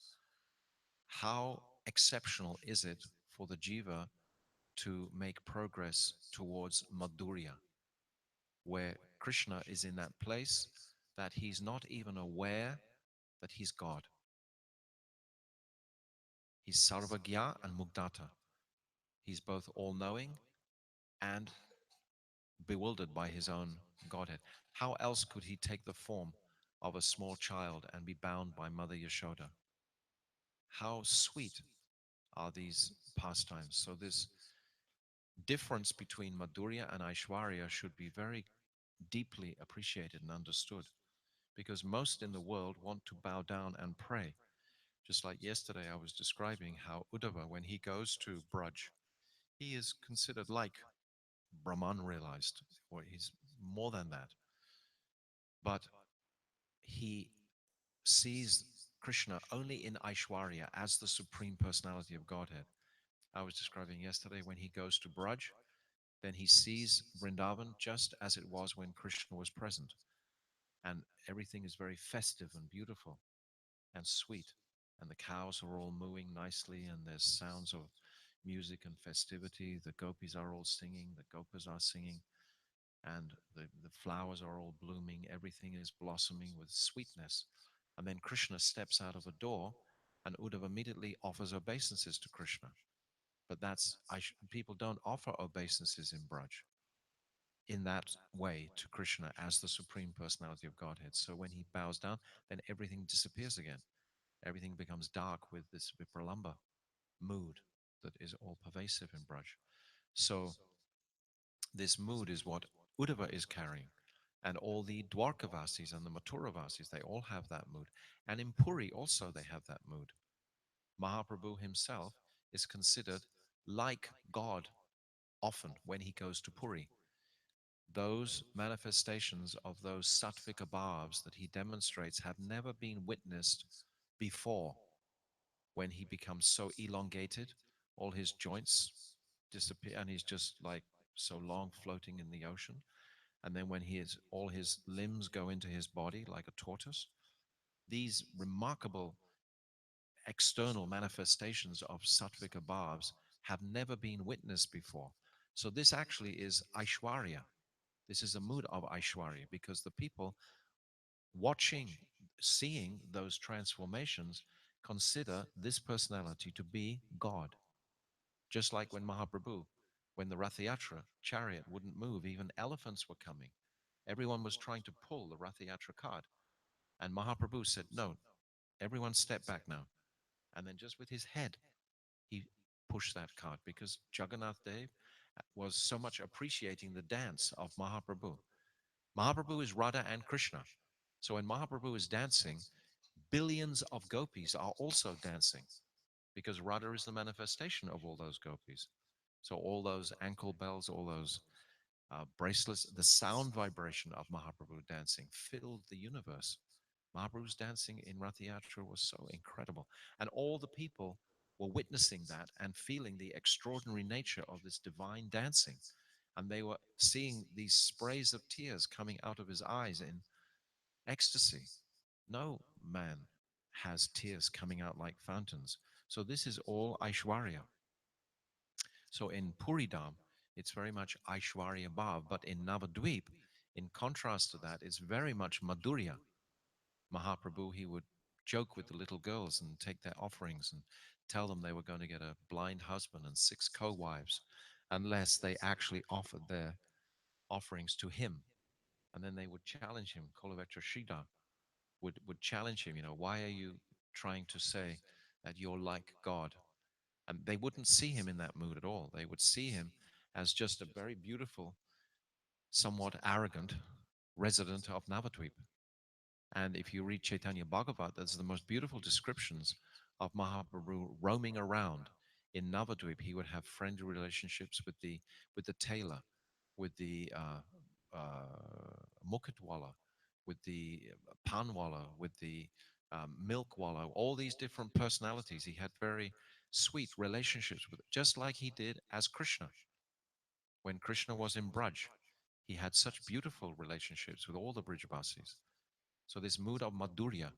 how exceptional is it for the jiva to make progress towards Madhurya, where Krishna is in that place that he's not even aware that he's God. He's Sarvagya and Mugdata. He's both all knowing and bewildered by his own Godhead. How else could he take the form of a small child and be bound by Mother Yashoda? How sweet are these pastimes? So, this difference between Madhurya and Aishwarya should be very deeply appreciated and understood, because most in the world want to bow down and pray. Just like yesterday, I was describing how Uddhava, when he goes to Braj, he is considered like Brahman realized, or he's more than that. But he sees Krishna only in Aishwarya as the supreme personality of Godhead. I was describing yesterday when he goes to Braj, then he sees Vrindavan just as it was when Krishna was present. And everything is very festive and beautiful and sweet. And the cows are all mooing nicely, and there's sounds of music and festivity. The gopis are all singing, the gopas are singing, and the flowers are all blooming. Everything is blossoming with sweetness. And then Krishna steps out of a door, and Uddhava immediately offers obeisances to Krishna. But people don't offer obeisances in Braj in that way to Krishna as the supreme personality of Godhead. So when he bows down, then everything disappears again. Everything becomes dark with this Vipralamba mood that is all pervasive in Braj. So this mood is what Uddhava is carrying. And all the Dwarkavasis and the Mathuravasis, they all have that mood. And in Puri also they have that mood. Mahaprabhu himself is considered like God often when he goes to Puri. Those manifestations of those sattvika bhavs that he demonstrates have never been witnessed before. When he becomes so elongated, all his joints disappear and he's just like so long floating in the ocean. And then when all his limbs go into his body like a tortoise, these remarkable external manifestations of sattvika bhavs have never been witnessed before. So this actually is Aishwarya. This is a mood of Aishwarya, because the people watching, seeing those transformations, consider this personality to be God. Just like when Mahaprabhu, when the Rathayatra chariot wouldn't move, even elephants were coming. Everyone was trying to pull the Rathayatra cart. And Mahaprabhu said, no, everyone step back now. And then just with his head, he pushed that cart, because Jagannath Dev was so much appreciating the dance of Mahaprabhu. Mahaprabhu is Radha and Krishna. So when Mahaprabhu is dancing, billions of gopis are also dancing, because Radha is the manifestation of all those gopis. So all those ankle bells, all those bracelets, the sound vibration of Mahaprabhu dancing filled the universe. Mahaprabhu's dancing in Rath Yatra was so incredible. And all the people were witnessing that and feeling the extraordinary nature of this divine dancing. And they were seeing these sprays of tears coming out of his eyes in ecstasy. No man has tears coming out like fountains. So this is all Aishwarya. So in Puridam, it's very much Aishwarya Bhav, but in Navadvip, in contrast to that, it's very much Madhurya. Mahaprabhu, he would joke with the little girls and take their offerings and tell them they were going to get a blind husband and six co-wives unless they actually offered their offerings to him. And then they would challenge him. Kolavetra Shida would challenge him, why are you trying to say that you're like God? And they wouldn't see him in that mood at all. They would see him as just a very beautiful, somewhat arrogant resident of Navadvip. And if you read Chaitanya Bhagavat, that's the most beautiful descriptions of Mahaprabhu roaming around in Navadvip. He would have friendly relationships with the tailor, with the mukatwala, with the panwala, with the milkwala, all these different personalities. He had very sweet relationships with, just like he did as Krishna. When Krishna was in Braj, he had such beautiful relationships with all the Brijbasis. So this mood of Madhurya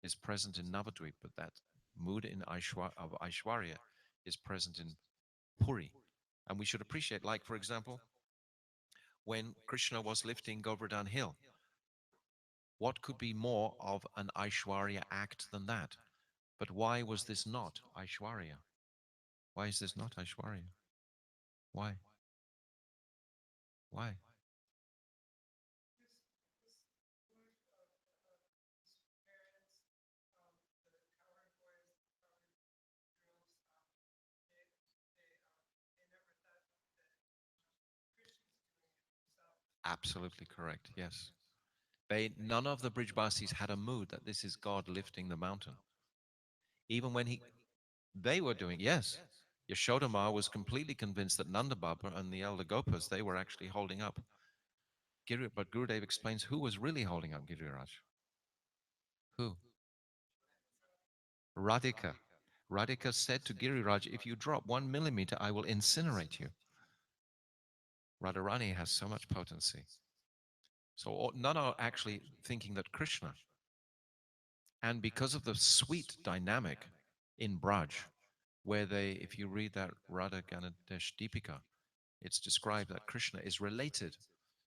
is present in Navadvip, but that mood of Aishwarya is present in Puri. And we should appreciate, like, for example, when Krishna was lifting Govardhan Hill, what could be more of an Aishwarya act than that? But why was this not Aishwarya? Why is this not Aishwarya? Why? Why? Absolutely correct. Yes. None of the Brijbasis had a mood that this is God lifting the mountain. Even when they were doing, yes. Yashodamar was completely convinced that Nanda Baba and the elder Gopas, they were actually holding up but Gurudev explains who was really holding up Giriraj. Who? Radhika. Radhika said to Giriraj, if you drop 1 millimeter, I will incinerate you. Radharani has so much potency. So none are actually thinking that Krishna. And because of the sweet dynamic in Braj, where they, if you read that Radha Ganadesh Deepika, it's described that Krishna is related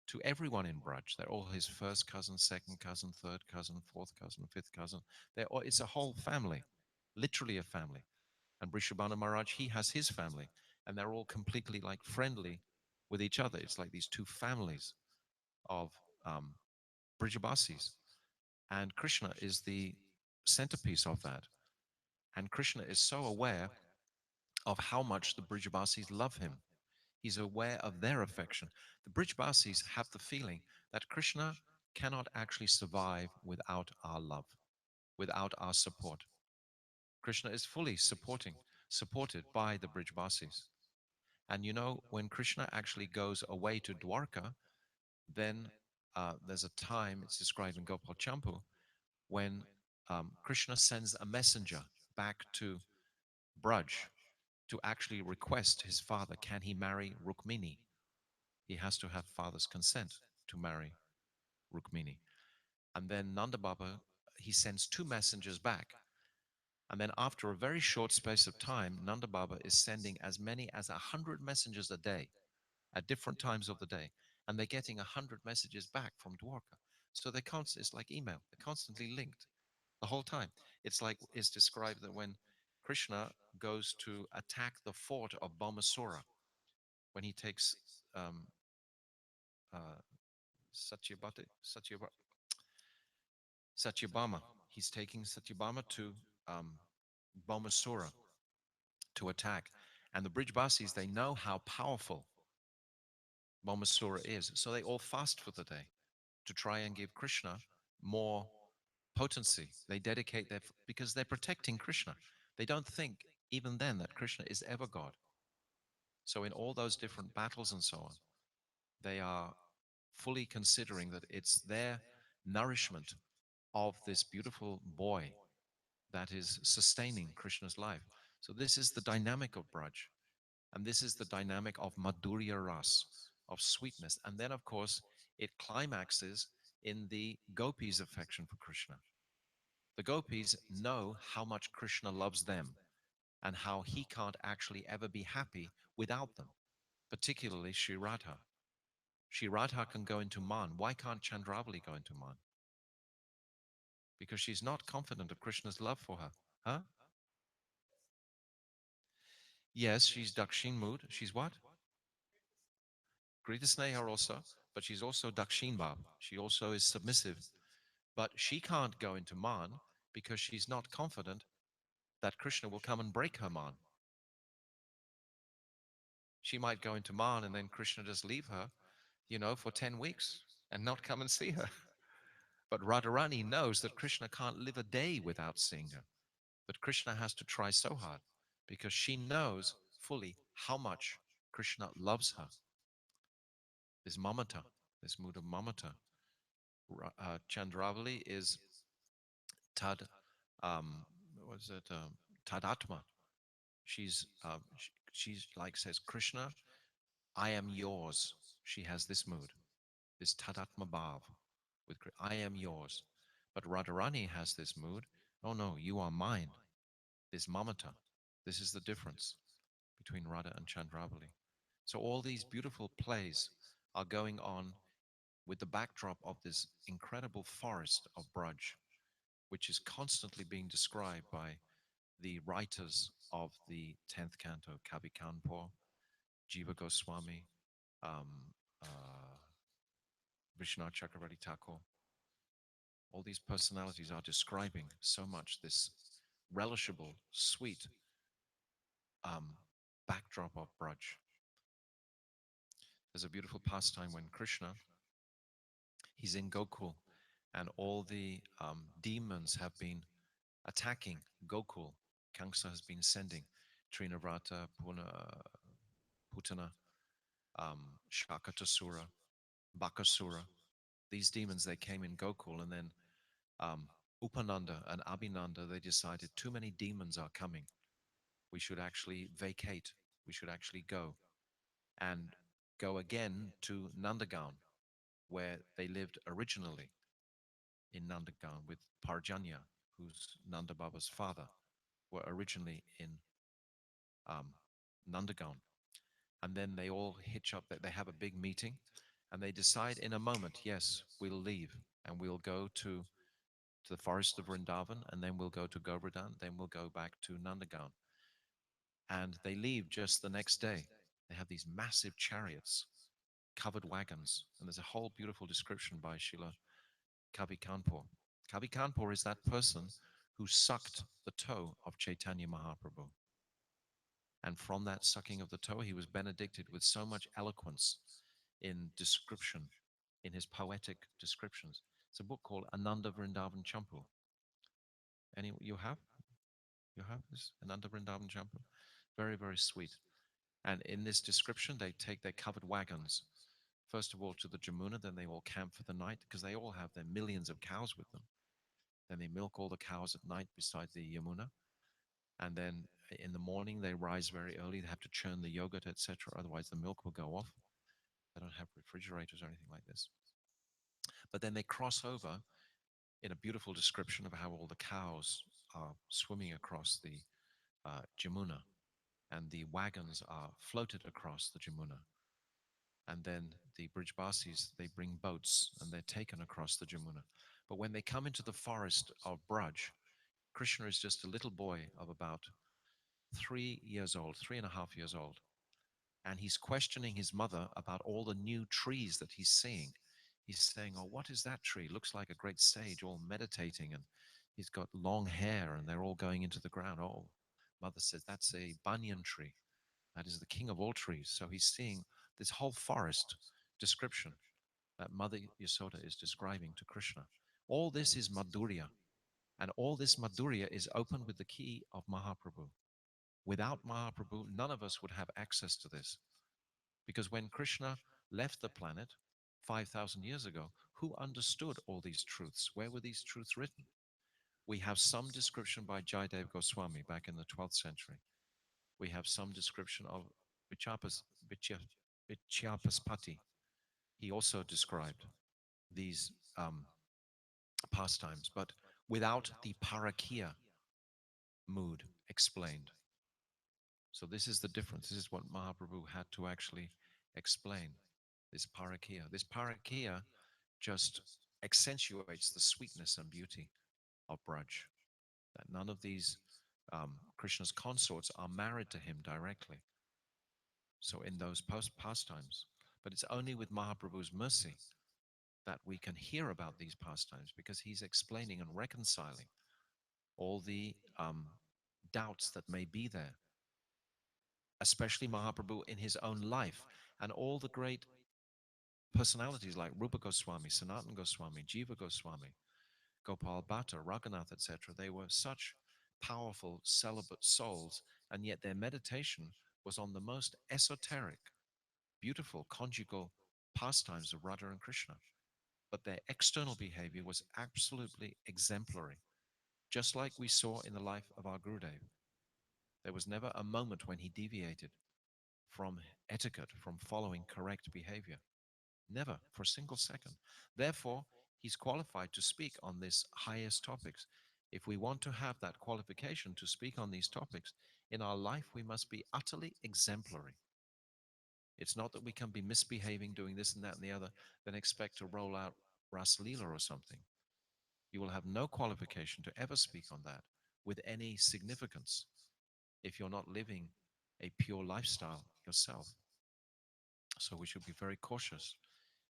to everyone in Braj. They're all his first cousin, second cousin, third cousin, fourth cousin, fifth cousin. It's a whole family, literally a family. And Vrishabhana Maharaj, he has his family, and they're all completely like friendly with each other. It's like these two families of um, Brijabasis. And Krishna is the centerpiece of that. And Krishna is so aware of how much the Brijabasis love him. He's aware of their affection. The Brijbasis have the feeling that Krishna cannot actually survive without our love, without our support. Krishna is fully supported by the Brijbasis. And when Krishna actually goes away to Dwarka, then there's a time, it's described in Gopal Champu, when Krishna sends a messenger back to Braj to actually request his father, can he marry Rukmini? He has to have father's consent to marry Rukmini. And then Nanda Baba, he sends two messengers back. And then after a very short space of time, Nanda Baba is sending as many as 100 messengers a day at different times of the day. And they're getting 100 messages back from Dwarka. So it's like email. They're constantly linked the whole time. It's described that when Krishna goes to attack the fort of Bhaumasura, when he takes um, uh, Satyabhama. He's taking Satyabhama to um, Bhaumasura to attack. And the Brijbasis, they know how powerful Bhaumasura is. So they all fast for the day to try and give Krishna more potency. They dedicate because they're protecting Krishna. They don't think even then that Krishna is ever God. So in all those different battles and so on, they are fully considering that it's their nourishment of this beautiful boy that is sustaining Krishna's life. So this is the dynamic of Braj. And this is the dynamic of Madhurya Ras, of sweetness. And then, of course, it climaxes in the gopis' affection for Krishna. The gopis know how much Krishna loves them. and how he can't actually ever be happy without them, particularly Sri Radha. Sri Radha can go into Man. Why can't Chandravali go into Man? Because she's not confident of Krishna's love for her. Huh? Yes, she's Dakshin mood. She's what? Grita Sneha also, but she's also Dakshin Bhav. She also is submissive. But she can't go into Man because she's not confident that Krishna will come and break her Man. She might go into Man and then Krishna just leave her, for 10 weeks and not come and see her. But Radharani knows that Krishna can't live a day without seeing her. But Krishna has to try so hard because she knows fully how much Krishna loves her. This mamata, this mood of mamata. Chandravali is tad, what is it? Tadatma. She's like says, Krishna, I am yours. She has this mood, this tadatma bhav, with I am yours. But Radharani has this mood, oh no, you are mine. This mamata. This is the difference between Radha and Chandravali. So all these beautiful plays are going on with the backdrop of this incredible forest of Braj, which is constantly being described by the writers of the 10th canto, Kavi Kanpur, Jiva Goswami, um, uh, Vishwanath Chakravarti Thakur. All these personalities are describing so much this relishable, sweet um, backdrop of Braj. There's a beautiful pastime when Krishna, he's in Gokul, and all the demons have been attacking Gokul. Kamsa has been sending Trinavrata, Putana, Shakatasura, Bakasura. These demons, they came in Gokul, and then um, Upananda and Abhinanda, they decided too many demons are coming. We should actually vacate. We should actually go and go again to Nandagaon, where they lived originally in Nandagaon with Parjanya, who's Nanda Baba's father, were originally in um, Nandagaon. And then they all hitch up, they have a big meeting, and they decide in a moment, yes, we'll leave and we'll go to the forest of Vrindavan, and then we'll go to Govardhan, then we'll go back to Nandagaon. And they leave just the next day. They have these massive chariots, covered wagons, and there's a whole beautiful description by Srila Kavi Kanpur. Kavi Kanpur is that person who sucked the toe of Chaitanya Mahaprabhu. And from that sucking of the toe, he was benedicted with so much eloquence in description, in his poetic descriptions. It's a book called Ananda Vrindavan Champu. You have? You have this Ananda Vrindavan Champu? Very, very sweet. And in this description, they take their covered wagons, first of all to the Jamuna, then they all camp for the night because they all have their millions of cows with them. Then they milk all the cows at night beside the Yamuna. And then in the morning, they rise very early. They have to churn the yogurt, etc. Otherwise, the milk will go off. They don't have refrigerators or anything like this. But then they cross over in a beautiful description of how all the cows are swimming across the Jamuna, and the wagons are floated across the Jamuna. And then the Brijbasis, they bring boats and they're taken across the Jamuna. But when they come into the forest of Braj, Krishna is just a little boy of about 3 years old, 3.5 years old. And he's questioning his mother about all the new trees that he's seeing. He's saying, oh, what is that tree? Looks like a great sage, all meditating, and he's got long hair, and they're all going into the ground. Oh, mother says, that's a banyan tree. That is the king of all trees. So he's seeing this whole forest description that Mother Yasoda is describing to Krishna. All this is Madhurya, and all this Madhurya is open with the key of Mahaprabhu. Without Mahaprabhu, none of us would have access to this. Because when Krishna left the planet 5,000 years ago, who understood all these truths? Where were these truths written? We have some description by Jayadev Goswami back in the 12th century. We have some description of Vichyapaspati. He also described these pastimes, but without the parakia mood explained. So this is the difference. This is what Mahaprabhu had to actually explain. This parakya. This parakya just accentuates the sweetness and beauty of Braj. That none of these Krishna's consorts are married to him directly. So in those post pastimes, but it's only with Mahaprabhu's mercy that we can hear about these pastimes because he's explaining and reconciling all the doubts that may be there, especially Mahaprabhu in his own life and all the great personalities like Rupa Goswami, Sanatana Goswami, Jiva Goswami, Gopal Bhatta, Raghunath, etc. They were such powerful celibate souls, and yet their meditation was on the most esoteric, beautiful conjugal pastimes of Radha and Krishna. But their external behavior was absolutely exemplary, just like we saw in the life of our Gurudev. There was never a moment when he deviated from etiquette, from following correct behavior. Never for a single second. Therefore, he's qualified to speak on these highest topics. If we want to have that qualification to speak on these topics, in our life we must be utterly exemplary. It's not that we can be misbehaving, doing this and that and the other, then expect to roll out Ras Leela or something. You will have no qualification to ever speak on that with any significance if you're not living a pure lifestyle yourself. So we should be very cautious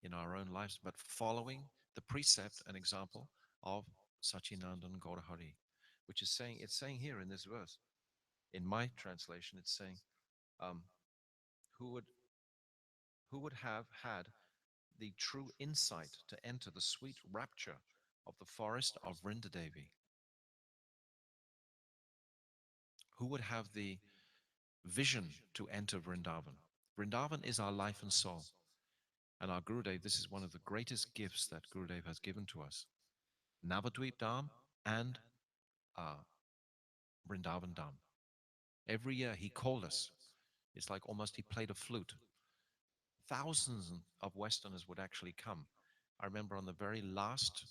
in our own lives, but following the precept and example of Sachinandan Gaurahari, which is saying, it's saying here in this verse, in my translation, it's saying, um, who would who would have had the true insight to enter the sweet rapture of the forest of Vrindadevi? Who would have the vision to enter Vrindavan? Vrindavan is our life and soul. And our Gurudev, this is one of the greatest gifts that Gurudev has given to us. Navadvip Dham and uh, Vrindavan Dham. Every year he called us. It's like almost he played a flute. Thousands of Westerners would actually come. I remember on the very last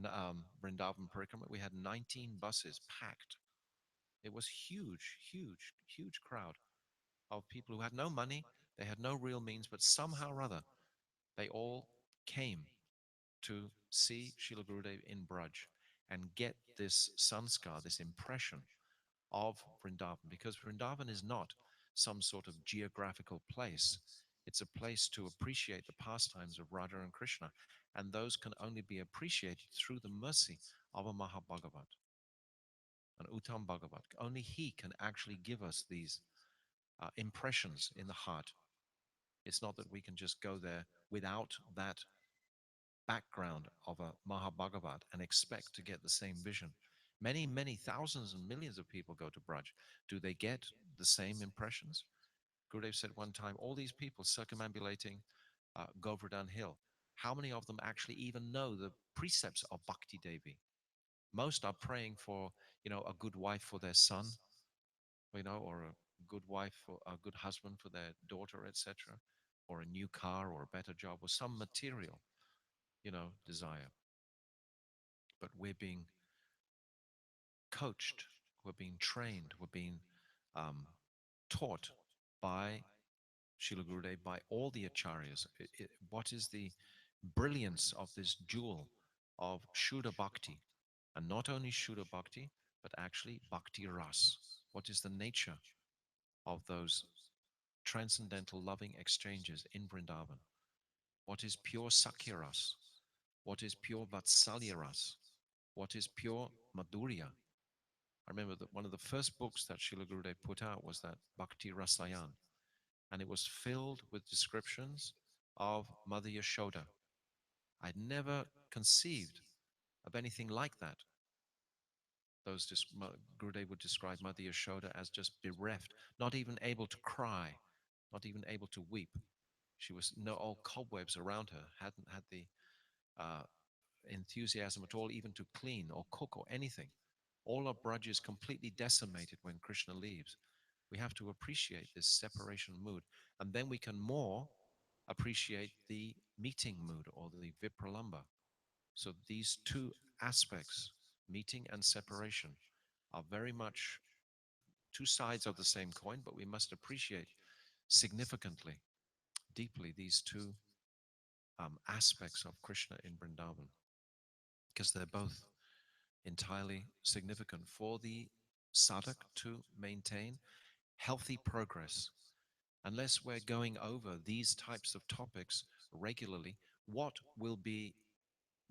Vrindavan Parikrama, we had 19 buses packed. It was huge, huge, huge crowd of people who had no money, they had no real means, but somehow or other, they all came to see Srila Gurudev in Braj and get this sanskar, this impression of Vrindavan, because Vrindavan is not some sort of geographical place. It's a place to appreciate the pastimes of Radha and Krishna, and those can only be appreciated through the mercy of a Mahabhagavat, an Uttam Bhagavat. Only he can actually give us these impressions in the heart. It's not that we can just go there without that background of a Mahabhagavat and expect to get the same vision. Many, many thousands and millions of people go to Braj. Do they get the same impressions? Gurudev said one time, all these people circumambulating Govardhan Hill, how many of them actually even know the precepts of Bhakti Devi? Most are praying for, a good wife for their son, or a good wife for a good husband for their daughter, etc., or a new car or a better job or some material, desire. But we're being coached, we're being trained, we're being um, taught by Srila Gurudev, by all the acharyas. What is the brilliance of this jewel of Shuddha Bhakti? And not only Shuddha Bhakti, but actually Bhakti Ras. What is the nature of those transcendental loving exchanges in Vrindavan? What is pure Sakya Ras? What is pure Vatsalya Ras? What is pure Madhurya? I remember that one of the first books that Srila Gurudev put out was that Bhakti Rasayan, and it was filled with descriptions of Mother Yashoda. I'd never conceived of anything like that. Gurudev would describe Mother Yashoda as just bereft, not even able to cry, not even able to weep. She was no old cobwebs around her, hadn't had the uh, enthusiasm at all, even to clean or cook or anything. All our Braj is completely decimated when Krishna leaves. We have to appreciate this separation mood, and then we can more appreciate the meeting mood or the vipralamba. So these two aspects, meeting and separation, are very much two sides of the same coin, but we must appreciate significantly, deeply, these two aspects of Krishna in Vrindavan, because they're both entirely significant for the sadhak to maintain healthy progress. Unless we're going over these types of topics regularly, what will be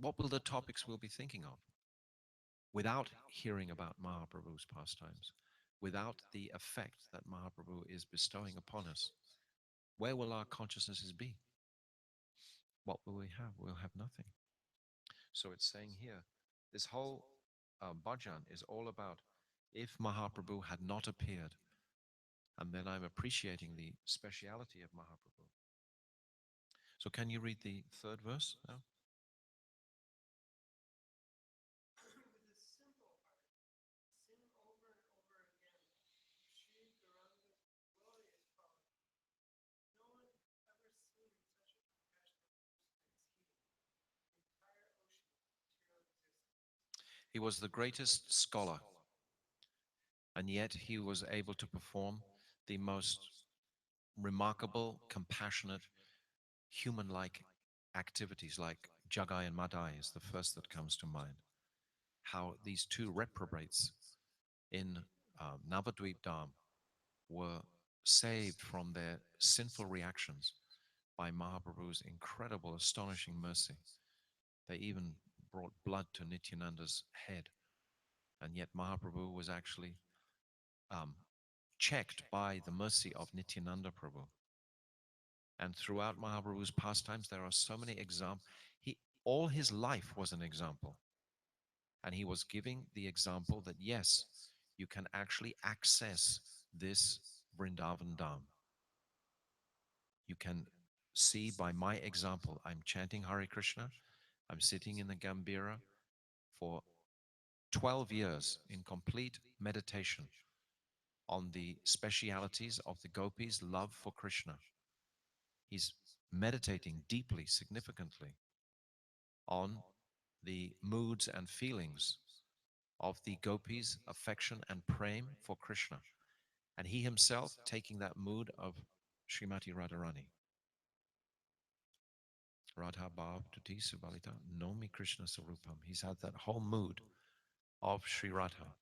what will the topics we'll be thinking of without hearing about Mahaprabhu's pastimes, without the effect that Mahaprabhu is bestowing upon us? Where will our consciousnesses be? What will we have? We'll have nothing. So it's saying here, this whole bhajan is all about if Mahaprabhu had not appeared, and then I'm appreciating the speciality of Mahaprabhu. So can you read the third verse now? He was the greatest scholar, and yet he was able to perform the most remarkable, compassionate, human like activities like Jagai and Madai is the first that comes to mind. How these two reprobates in Navadvip Dham were saved from their sinful reactions by Mahaprabhu's incredible, astonishing mercy. They even brought blood to Nityananda's head, and yet Mahaprabhu was actually um, checked by the mercy of Nityananda Prabhu. And throughout Mahaprabhu's pastimes, there are so many examples. All his life was an example. And he was giving the example that, yes, you can actually access this Vrindavan Dham. You can see by my example, I'm chanting Hare Krishna, I'm sitting in the Gambhira for 12 years in complete meditation on the specialities of the gopis' love for Krishna. He's meditating deeply, significantly on the moods and feelings of the gopis' affection and prem for Krishna. And he himself taking that mood of Srimati Radharani. Radha Bhav Tuti Subalita Nomi Krishna Sarupam. He's had that whole mood of Sri Radha.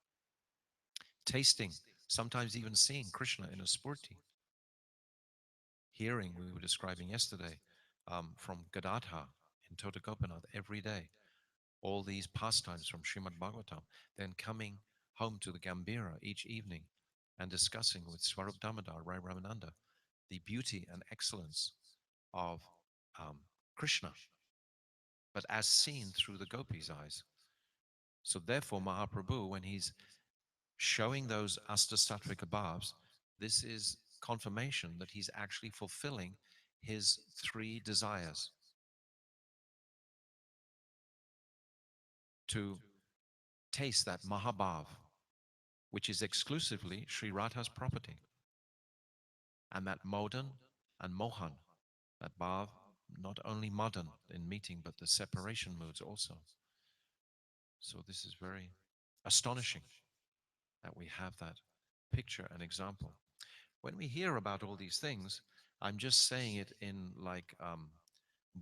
Tasting, sometimes even seeing Krishna in a spurti. Hearing, we were describing yesterday, from Gadadha in Tota Gopinath every day. All these pastimes from Srimad Bhagavatam, then coming home to the Gambhira each evening and discussing with Swarup Damodar, Rai Ramananda, the beauty and excellence of Krishna, but as seen through the gopis' eyes. So therefore, Mahaprabhu, when he's showing those Astasatvika bhavs, this is confirmation that he's actually fulfilling his three desires: to taste that Mahabhav, which is exclusively Sri Radha's property, and that Modan and Mohan, that Bhav, not only Madan in meeting, but the separation moods also. So this is very astonishing that we have that picture and example. When we hear about all these things, I'm just saying it in like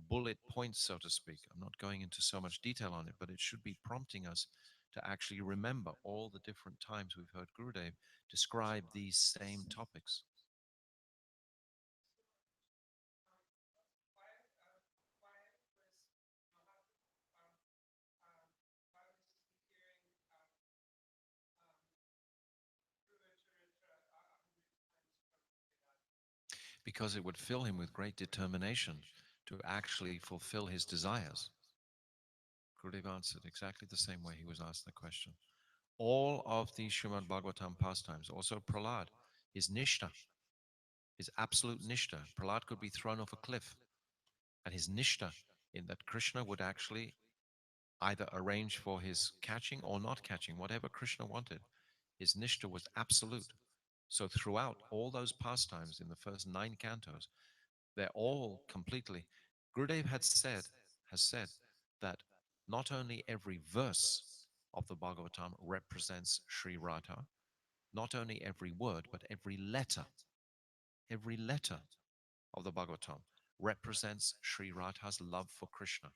bullet points, so to speak. I'm not going into so much detail on it, but it should be prompting us to actually remember all the different times we've heard Gurudev describe these same topics. Because it would fill him with great determination to actually fulfill his desires. Gurudev answered exactly the same way he was asked the question. All of these Srimad Bhagavatam pastimes, also Prahlad, his nishta, his absolute nishta. Prahlad could be thrown off a cliff, and his nishta in that Krishna would actually either arrange for his catching or not catching, whatever Krishna wanted. His nishta was absolute. So throughout all those pastimes in the first 9 cantos, they're all completely. Gurudev has said that not only every verse of the Bhagavatam represents Sri Radha, not only every word, but every letter of the Bhagavatam represents Sri Radha's love for Krishna.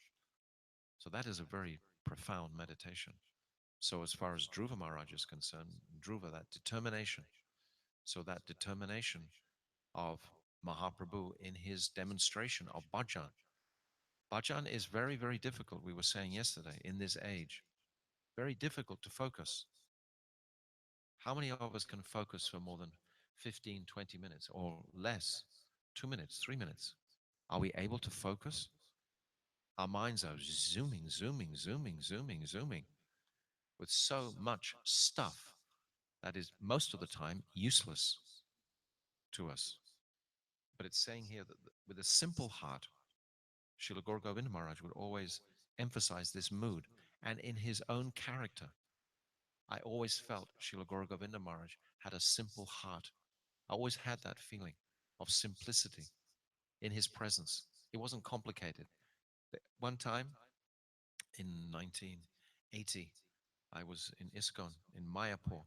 So that is a very profound meditation. So as far as Dhruva Maharaj is concerned, Dhruva, that determination, so that determination of Mahaprabhu in his demonstration of bhajan. Bhajan is very, very difficult, we were saying yesterday, in this age. Very difficult to focus. How many of us can focus for more than 15, 20 minutes or less? 2 minutes, 3 minutes. Are we able to focus? Our minds are zooming, zooming, zooming, zooming, zooming with so much stuff that is most of the time useless to us. But it's saying here that with a simple heart, Srila Gaura Govinda Maharaj would always emphasize this mood. And in his own character, I always felt Srila Gaura Govinda Maharaj had a simple heart. I always had that feeling of simplicity in his presence. It wasn't complicated. One time in 1980, I was in ISKCON in Mayapur,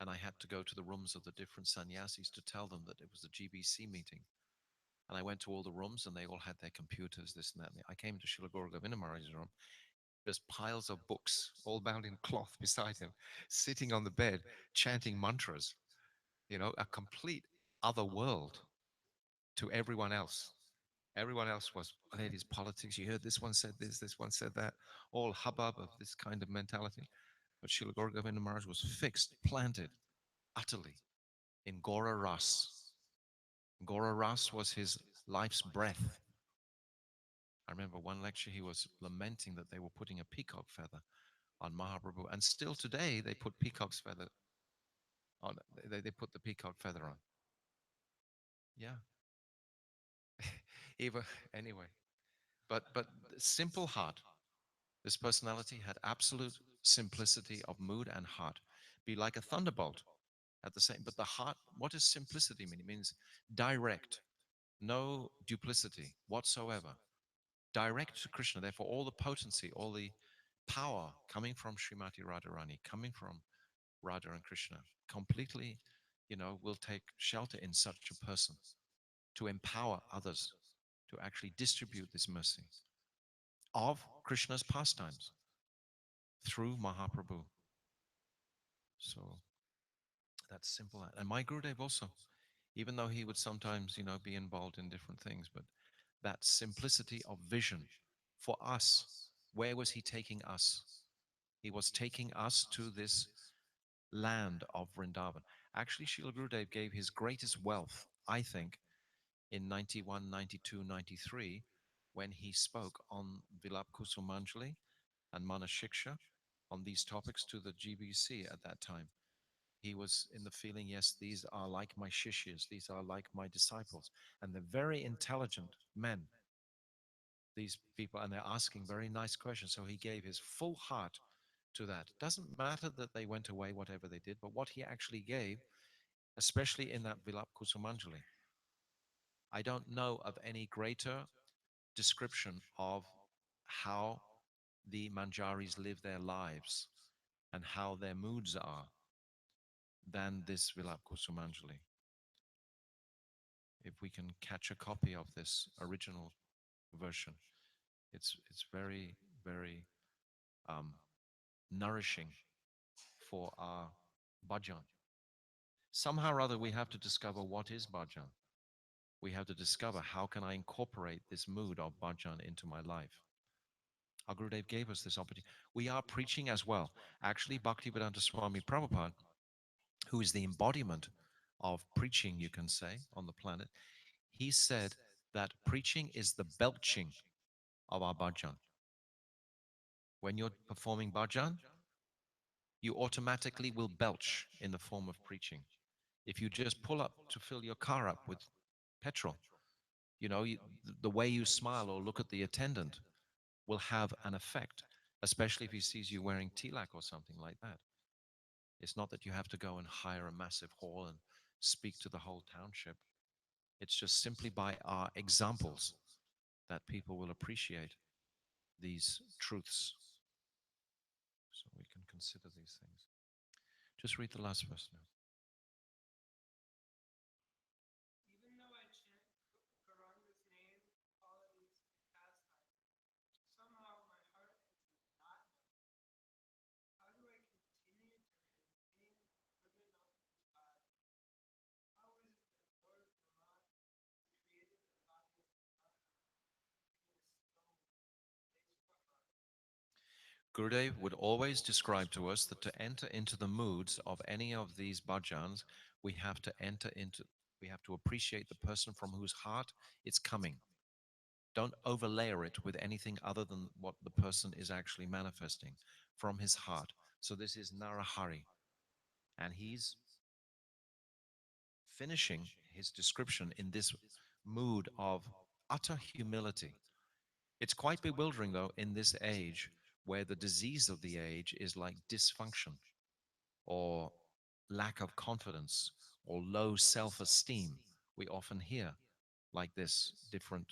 and I had to go to the rooms of the different sannyasis to tell them that it was a GBC meeting. And I went to all the rooms, and they all had their computers, this and that. I came to Srila Gaura Govinda Maharaj's room. There's piles of books, all bound in cloth beside him, sitting on the bed, chanting mantras. A complete other world to everyone else. Everyone else was, it is politics. You heard this one said this one said that, all hubbub of this kind of mentality. But Srila Gaura Govinda Maharaj was fixed, planted utterly in Gora Ras. Gora Ras was his life's breath. I remember one lecture he was lamenting that they were putting a peacock feather on Mahaprabhu, and still today they put peacock's feather on. They put the peacock feather on. Yeah. Even anyway, but simple heart. This personality had absolute simplicity of mood and heart. Be like a thunderbolt at the same. But the heart. What does simplicity mean? It means direct, no duplicity whatsoever. Direct to Krishna. Therefore, all the potency, all the power coming from Srimati Radharani, coming from Radha and Krishna, completely, will take shelter in such a person to empower others to actually distribute this mercy of Krishna's pastimes through Mahaprabhu. So that's simple. And my Gurudev also, even though he would sometimes, be involved in different things, but that simplicity of vision for us, where was he taking us? He was taking us to this land of Vrindavan. Actually, Srila Gurudev gave his greatest wealth, I think, in 91, 92, 93, when he spoke on Vilap Kusumanjali and Manashiksha on these topics to the GBC at that time. He was in the feeling, yes, these are like my shishyas, these are like my disciples. And they're very intelligent men, these people, and they're asking very nice questions. So he gave his full heart to that. Doesn't matter that they went away, whatever they did, but what he actually gave, especially in that Vilap Kusumanjali, I don't know of any greater description of how the Manjaris live their lives and how their moods are than this Vilap Kusumanjali. If we can catch a copy of this original version, it's very, very nourishing for our bhajan. Somehow or other, we have to discover what is bhajan. We have to discover how can I incorporate this mood of bhajan into my life. Our Gurudev gave us this opportunity. We are preaching as well. Actually, Bhaktivedanta Swami Prabhupada, who is the embodiment of preaching, you can say, on the planet, he said that preaching is the belching of our bhajan. When you're performing bhajan, you automatically will belch in the form of preaching. If you just pull up to fill your car up with petrol, the way you smile or look at the attendant will have an effect, especially if he sees you wearing tilak or something like that. It's not that you have to go and hire a massive hall and speak to the whole township. It's just simply by our examples that people will appreciate these truths. So we can consider these things. Just read the last verse now. Gurudev would always describe to us that to enter into the moods of any of these bhajans, we have to enter into, we have to appreciate the person from whose heart it's coming. Don't overlayer it with anything other than what the person is actually manifesting from his heart. So this is Narahari, and he's finishing his description in this mood of utter humility. It's quite bewildering, though, in this age where the disease of the age is like dysfunction or lack of confidence or low self esteem. We often hear like this different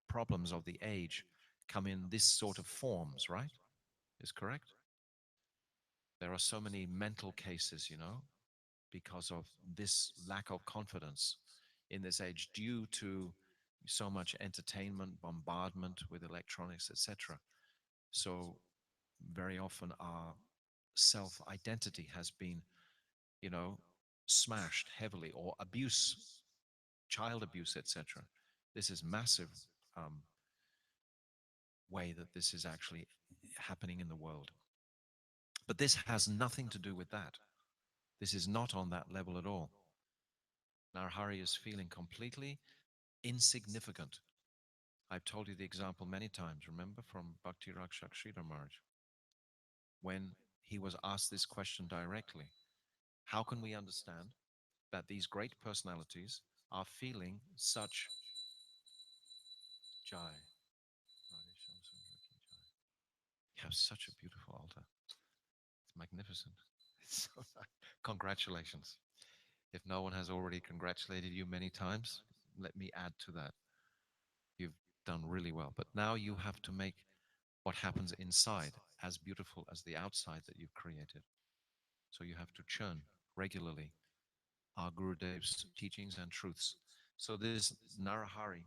problems of the age come in this sort of forms, right? Is correct? There are so many mental cases, because of this lack of confidence in this age due to so much entertainment, bombardment with electronics, etc. So very often our self identity has been, you know, smashed heavily, or abuse, child abuse, etc. This is massive um, way that this is actually happening in the world. But this has nothing to do with that. This is not on that level at all. Narhari is feeling completely insignificant. I've told you the example many times, remember, from Bhakti Rakshak Sridhar Maharaj, when he was asked this question directly. How can we understand that these great personalities are feeling such jai? You have such a beautiful altar. It's magnificent. It's so nice. Congratulations. If no one has already congratulated you many times, let me add to that. You've done really well. But now you have to make what happens inside as beautiful as the outside that you've created. So you have to churn regularly our Gurudev's teachings and truths. So this Narahari,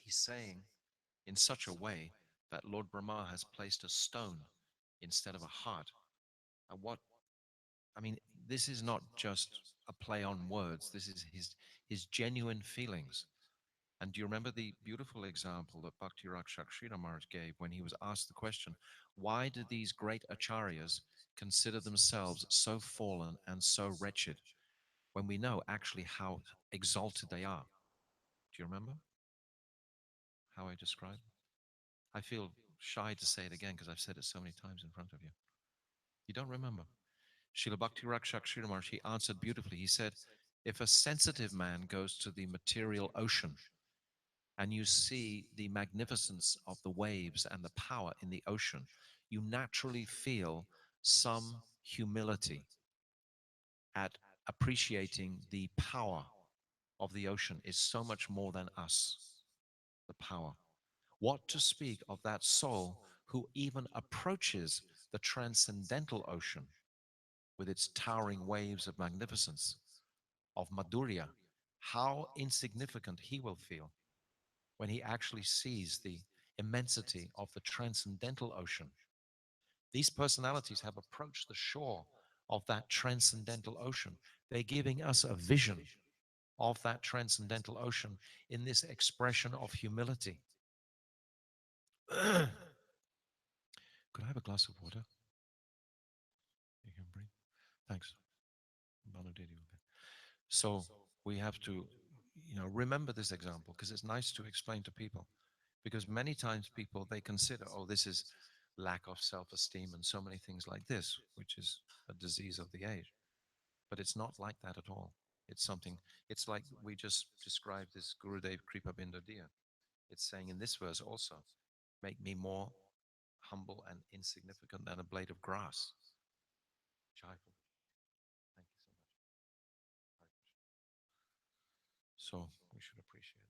he's saying in such a way that Lord Brahma has placed a stone instead of a heart. And what I mean, this is not just a play on words. This is his genuine feelings. And do you remember the beautiful example that Bhakti Rakshak Sridhar Maharaj gave when he was asked the question, why do these great acharyas consider themselves so fallen and so wretched when we know actually how exalted they are? Do you remember how I described? I feel shy to say it again because I've said it so many times in front of you. You don't remember? Srila Bhakti Rakshak Sridhar Maharaj, he answered beautifully. He said, if a sensitive man goes to the material ocean and you see the magnificence of the waves and the power in the ocean, you naturally feel some humility at appreciating the power of the ocean is so much more than us, the power. What to speak of that soul who even approaches the transcendental ocean with its towering waves of magnificence, of Madhurya? How insignificant he will feel when he actually sees the immensity of the transcendental ocean. These personalities have approached the shore of that transcendental ocean. They're giving us a vision of that transcendental ocean in this expression of humility. Could I have a glass of water? You can breathe. Thanks. So we have to, remember this example because it's nice to explain to people. Because many times people they consider, oh, this is lack of self-esteem and so many things like this, which is a disease of the age. But it's not like that at all. It's something. It's like we just described this Gurudev Kripa Bindodiya. It's saying in this verse also, make me more humble and insignificant than a blade of grass. Joyful. Thank you so much. So we should appreciate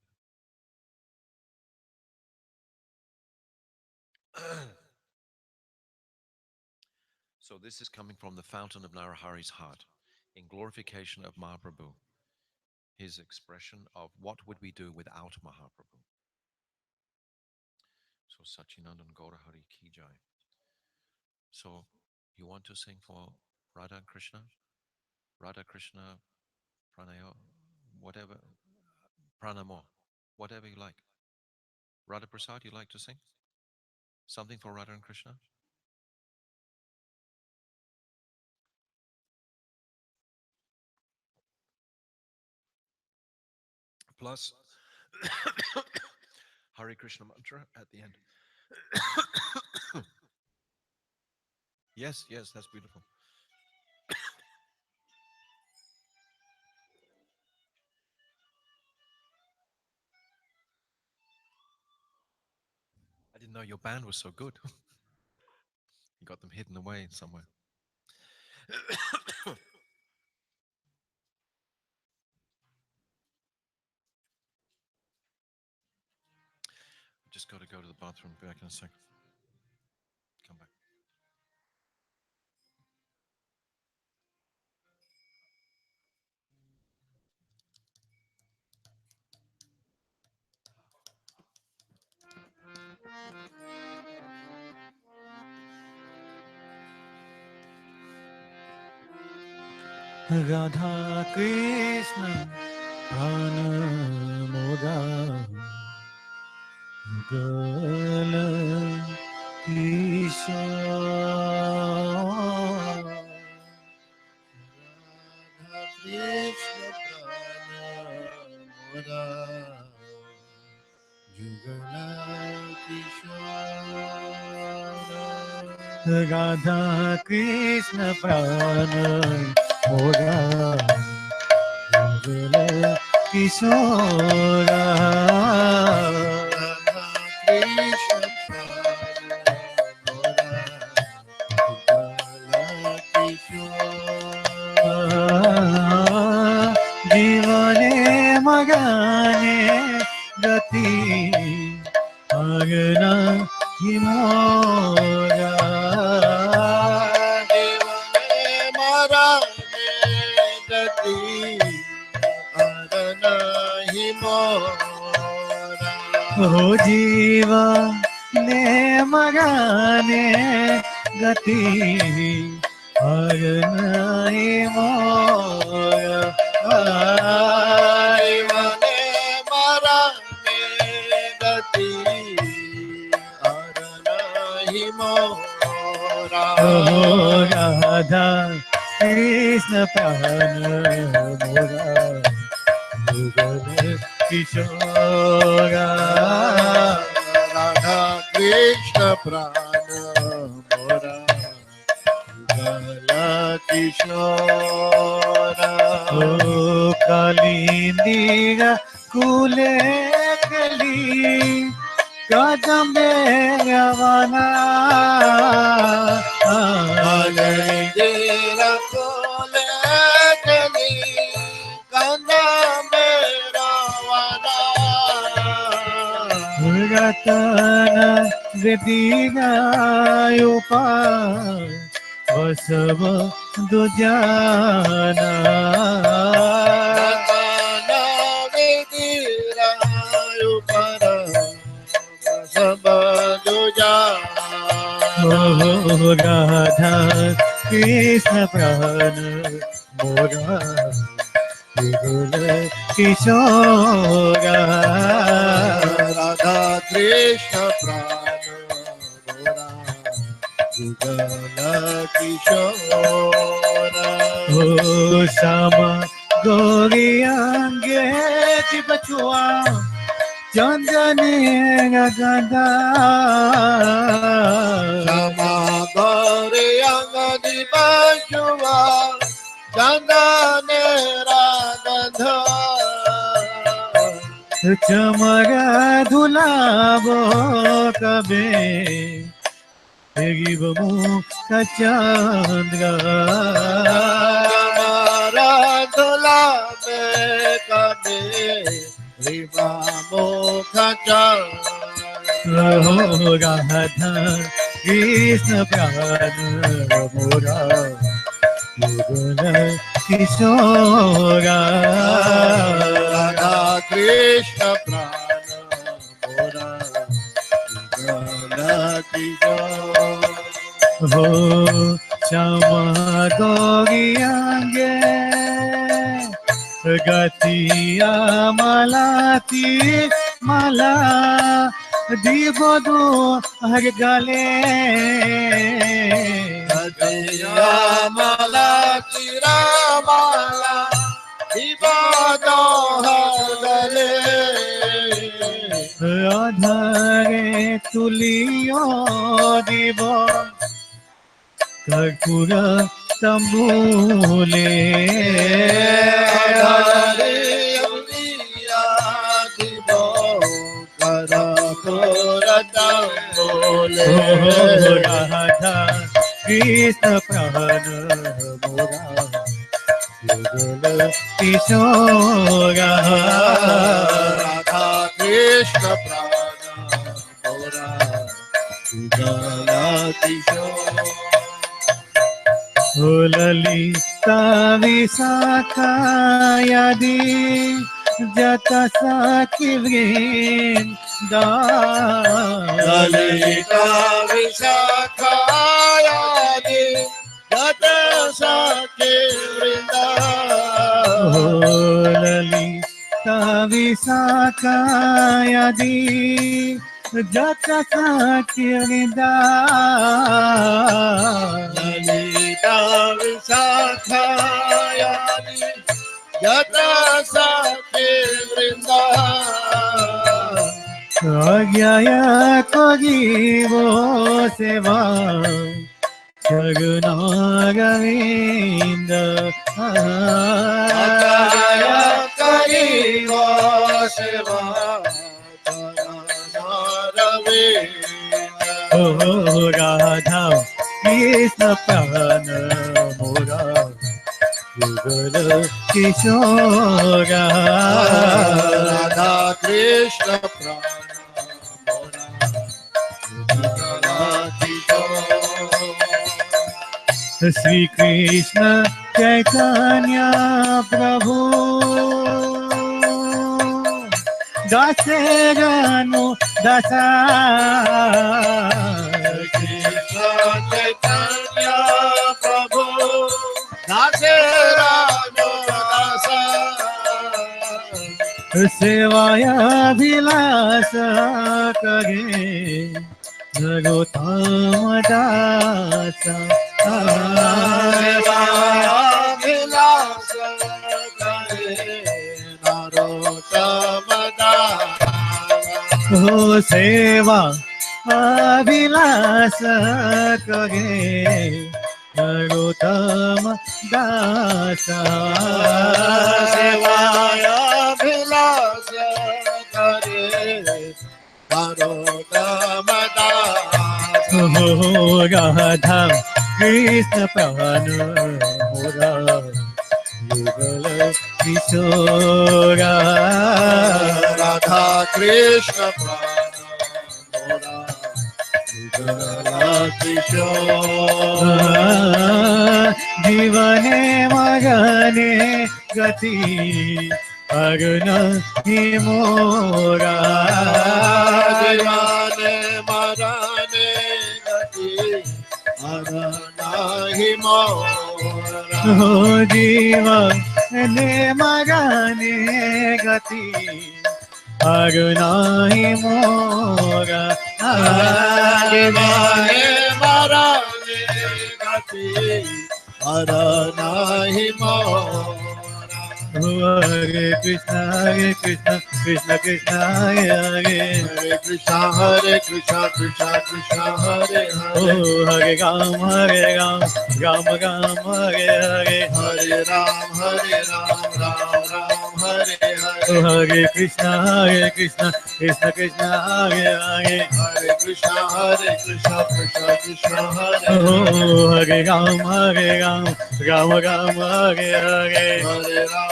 that. So this is coming from the fountain of Narahari's heart, in glorification of Mahaprabhu, his expression of what would we do without Mahaprabhu. So Sachinandan Gaura Hari Ki Jai. So you want to sing for Radha and Krishna? Radha Krishna Pranayo, whatever, Pranamo, whatever you like. Radha Prasad, you like to sing? Something for Radha and Krishna? plus Hare Krishna mantra at the end. Yes, yes, that's beautiful. I didn't know your band was so good. You got them hidden away somewhere. Just got to go to the bathroom. Be back in a second. Come back. Radha Krishna Prana Moda Gala Kishore Krishna Prana Jugala Kishore Radha Krishna Prana Moda Gala Kishora Krishna Prana Kishore जीवने मगाने गति अगना हिमोरा हो जीवा ने मगाने गति अगना हिमोरा राधा कृष्ण प्राण मोरा युगल किशोरा राधा कृष्ण प्राण मोरा युगल किशोरा ओ कालिंदीगा कुले कली कदम्बे गवना तेरा कोले कली कंदा मेरा वाला रतन गदीगायुपा वसव दुजाना ओ राधा कृष्ण प्राण मोरा युगल किशोरा राधा कृष्ण प्राण मोरा युगल किशोरा ओ श्यामा गौरी अंगे बचुआ चंदने गदा श्यामा गौरी अंगदी बचुआ चंदने राधा चमरा धुलाबो कबे गिब मुख चंद्र धुला में कबे रिवा मुख हो राधा कृष्ण प्राण मोरा युगल किशोरा राधा कृष्ण प्राण मोरा युगल किशोर हो श्यामा गौरी अंगे गतिया मलाती मला दीबोदू हर गले माला तिरा माला Vivado Hadale Radhare Tulio Divo Karpura Tambule Hadale Uliya Divo Karapura Tambole Radha Krishna Prana Mora Yugala Kishora Radha Krishna Prana Mora Yugala Kishora Lalita Visakha Yadi Jata Sakhi Vrinda Lalita Vishakayadi Yata Sakhi Vrinda Lalita Visakha Yadi Jata Sakhi Vrinda Lalita Vishakayadi Yata Sakhi Vrinda Agyaya Kajivo Seva Sarunagavinda Akaya Kariva Seva Charanaravinda Oh Radha Krishna Prana Mora Yugala Kishora Radha Krishna Prana Mora Yugala Kishora Shri Krishna Chaitanya Prabhu Daseganu Dasa Krishna Chaitanya Prabhu Dasera Dasa Sevaya Vilasa Kage Narottama Dasa Sevaya Vilasa Kare Narottama Dasa Oh Seva Vilasa Kage Narottama Dasa Sevaya Vilasa Kare Narottama Dasa Oh Radha Krishna Prana Mora Yugala Kishora Radha Krishna Prana Mora Yugala Kishora Divane Magane Gati Aruna Himora Divane Marane Gati Aranahi Mora Oh Divane Magane Gati Aruna Himora Divane Marane Gati Aranahi Mora Hare Krishna, Krishna Krishna, Hare Hare Krishna, Krishna Krishna, Hare Oh, Hare. Hare Ram, Ram Ram, Hare Hare. Hare Ram, Ram Ram, Hare Oh, Hare. Hare Krishna, Krishna Krishna, Hare Hare. Hare Krishna, Krishna Krishna, Hare Oh, Hare. Hare Ram, Ram Ram, Hare Hare. Hare Ram,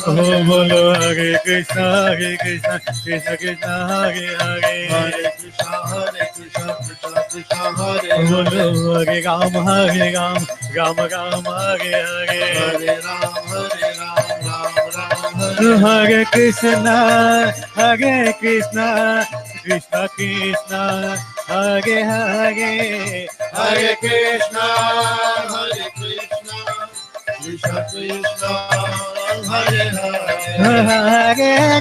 Oh, Ram Ram, Bolo Hare Hare Krishna, Krishna Krishna, Hare Hare. Hare. Krishna, Krishna Krishna, Hare Oh, Bolo Hare. Hare Ram, Ram Ram, Hare Hare. Hare Ram, Ram Hare. Hare Krishna, Krishna Krishna, Hare Hare, Hare Krishna, Krishna Krishna, Hare Hare. Hare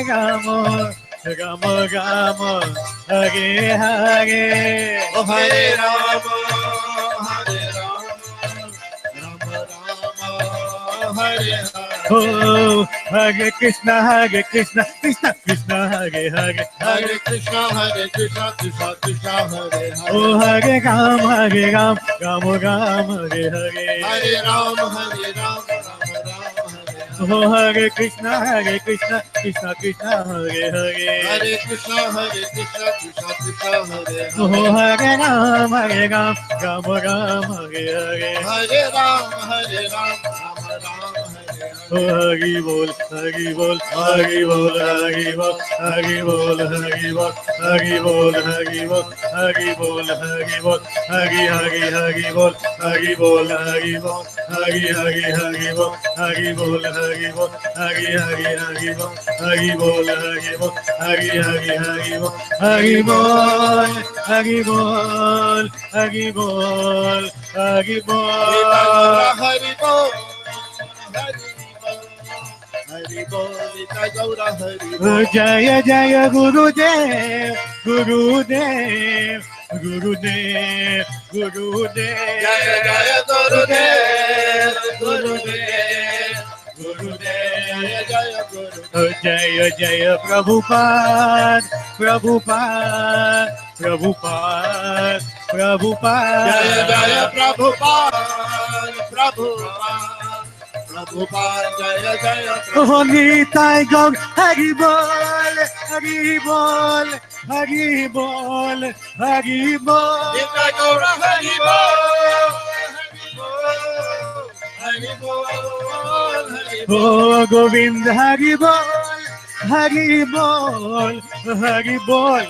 Rama, Rama Rama, Hare Hare. Oh Hare Rama, Rama Oh, Hare Krishna, Hare Krishna, Krishna Krishna, Hare Hare, Hare Krishna, Hare Krishna, Krishna Krishna, Hare Oh, Hare. Hare Ram, Hare Ram, Ram Ram, Hare Hare. Hare Ram, Hare Ram, Ram Ram, Hare Oh, Hare. Hare Krishna, Hare Krishna, Krishna Krishna, Hare Hare. Hare Krishna, Hare Krishna, Krishna Krishna, Hare Oh, Hare. Hare Ram, Hare Ram, Ram Ram, Hare Hare. Hare Ram, Hare Ram, Ram Ram, Hare Oh, Hare. Hari Bol, Hari Bol, Hare Hari Bol, Hari Bol, Hari Bol, Hari Bol, Hari Bol, Hari Bol, Hari Bol, Hari Bol, Hari Hari Hari Bol, Hari Bol, Hari Bol, Hari Hari Hari Bol, Hari Bol, Hari Bol, Hari Hari Hari Bol, Hari Bol, Hari Bol, Hari Hari Hari Bol, Hari Bol, Hari Bol, Hari Bol, Hari Nita Bol. Gaura Hari Bol, Hari Bol, Hari Bol, Nita Gaura Hari Bol. Jaya Jaya Gurudev, Gurudev, Gurudev, Jaya Jaya Gurudev, Gurudev, Gurudev, Gurudev, Gurudev, Jaya Jaya Gurudev. Jaya Jaya Prabhupada, Prabhupada, Prabhupada, Jaya Jaya Prabhupada. Prabhupada, Prabhupada, Prabhupada, Jaya Jaya Oh, Prabhupada. Nitai Gaur, Hari Bol, Hari Bol, Hari Bol, Hari Bol. Nita Gaura Hari Bol, Hari Bol, Hari Bol, Hari Bol. Oh, Govind, Hari Bol, Hari Bol, Hari Bol, Hari Govinda Bol,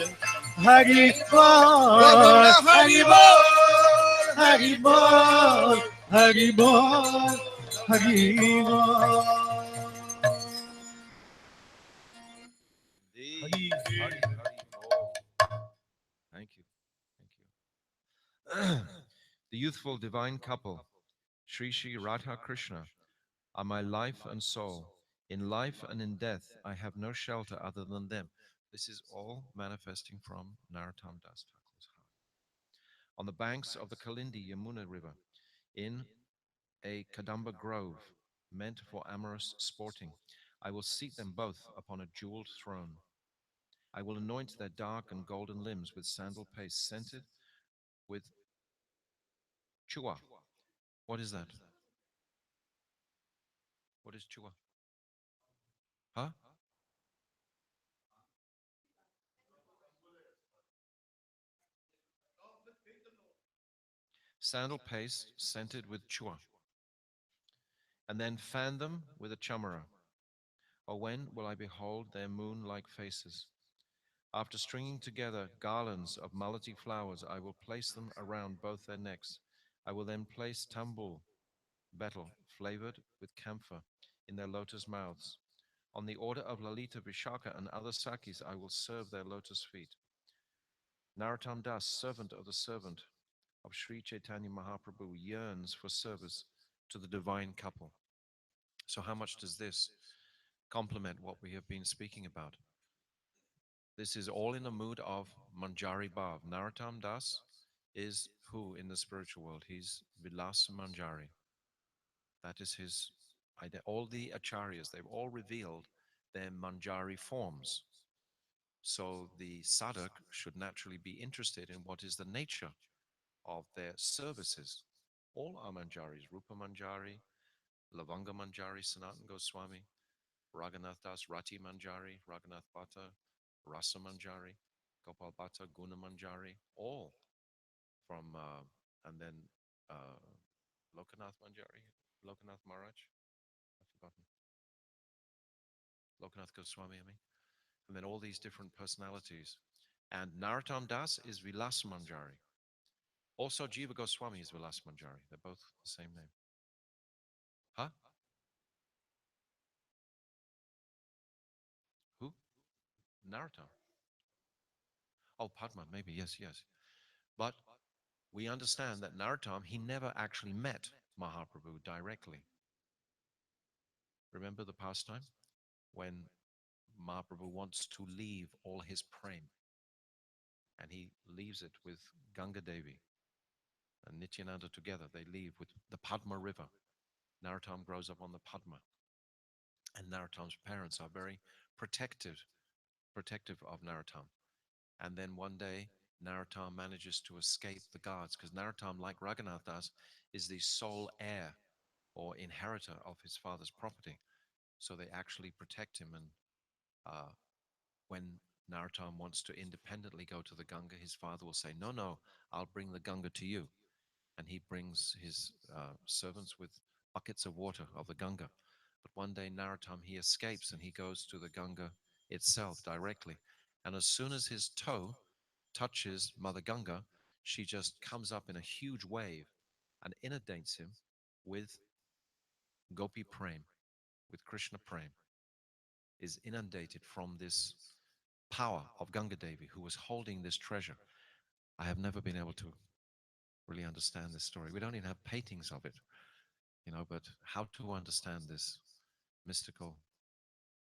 Hari Hari Bol, Bol, Hari Hari Bol, Bol, Hari Bol, Hari Bol. Indeed. Hari Hari, Hari, Bol. Thank you. Thank you. The youthful divine couple, Sri Sri Radha Krishna, are my life and soul. In life and in death, I have no shelter other than them. This is all manifesting from Narottam Das Thakur's heart. On the banks of the Kalindi Yamuna River, in a Kadamba grove meant for amorous sporting, I will seat them both upon a jeweled throne. I will anoint their dark and golden limbs with sandal paste scented with chua. What is that? What is chua? Huh? Sandal paste scented with chua. And then fan them with a chamara. Or when will I behold their moon like faces? After stringing together garlands of malati flowers, I will place them around both their necks. I will then place tambul, betel, flavored with camphor, in their lotus mouths. On the order of Lalita Vishaka and other Sakis, I will serve their lotus feet. Narottam Das, servant of the servant of Sri Chaitanya Mahaprabhu, yearns for service to the divine couple. So, how much does this complement what we have been speaking about? This is all in the mood of Manjari Bhav. Narottam Das is who in the spiritual world? He's Vilas Manjari. That is his idea. All the acharyas, they've all revealed their Manjari forms. So the sadhak should naturally be interested in what is the nature of their services. All are Manjaris, Rupa Manjari, Lavanga Manjari, Sanatan Goswami, Raghunath Das, Rati Manjari, Raghunath Bhatta, Rasa Manjari, Gopal Bhatta, Guna Manjari, all from, and then uh, Lokanath Manjari, Lokanath Maharaj, I've forgotten, Lokanath Goswami, I mean, and then all these different personalities. And Narottam Das is Vilas Manjari. Also, Jiva Goswami is Vilas Manjari. They're both the same name. Huh? Who? Narottam. Oh, Padma, maybe. Yes, yes. But we understand that Narottam, he never actually met Mahaprabhu directly. Remember the pastime? When Mahaprabhu wants to leave all his prem and he leaves it with Ganga Devi and Nityananda together. They leave with the Padma River. Narottam grows up on the Padma, and Narottam's parents are very protective, protective of Narottam. And then one day, Narottam manages to escape the guards because Narottam, like Raghunath Das, is the sole heir or inheritor of his father's property. So they actually protect him. And uh, when Narottam wants to independently go to the Ganga, his father will say, "No, no, I'll bring the Ganga to you." And he brings his servants with buckets of water of the Ganga. But one day, Narottam, he escapes and he goes to the Ganga itself directly. And as soon as his toe touches Mother Ganga, she just comes up in a huge wave and inundates him with Gopi Prem, with Krishna Prem, is inundated from this power of Ganga Devi, who was holding this treasure. I have never been able to really understand this story. We don't even have paintings of it, but how to understand this mystical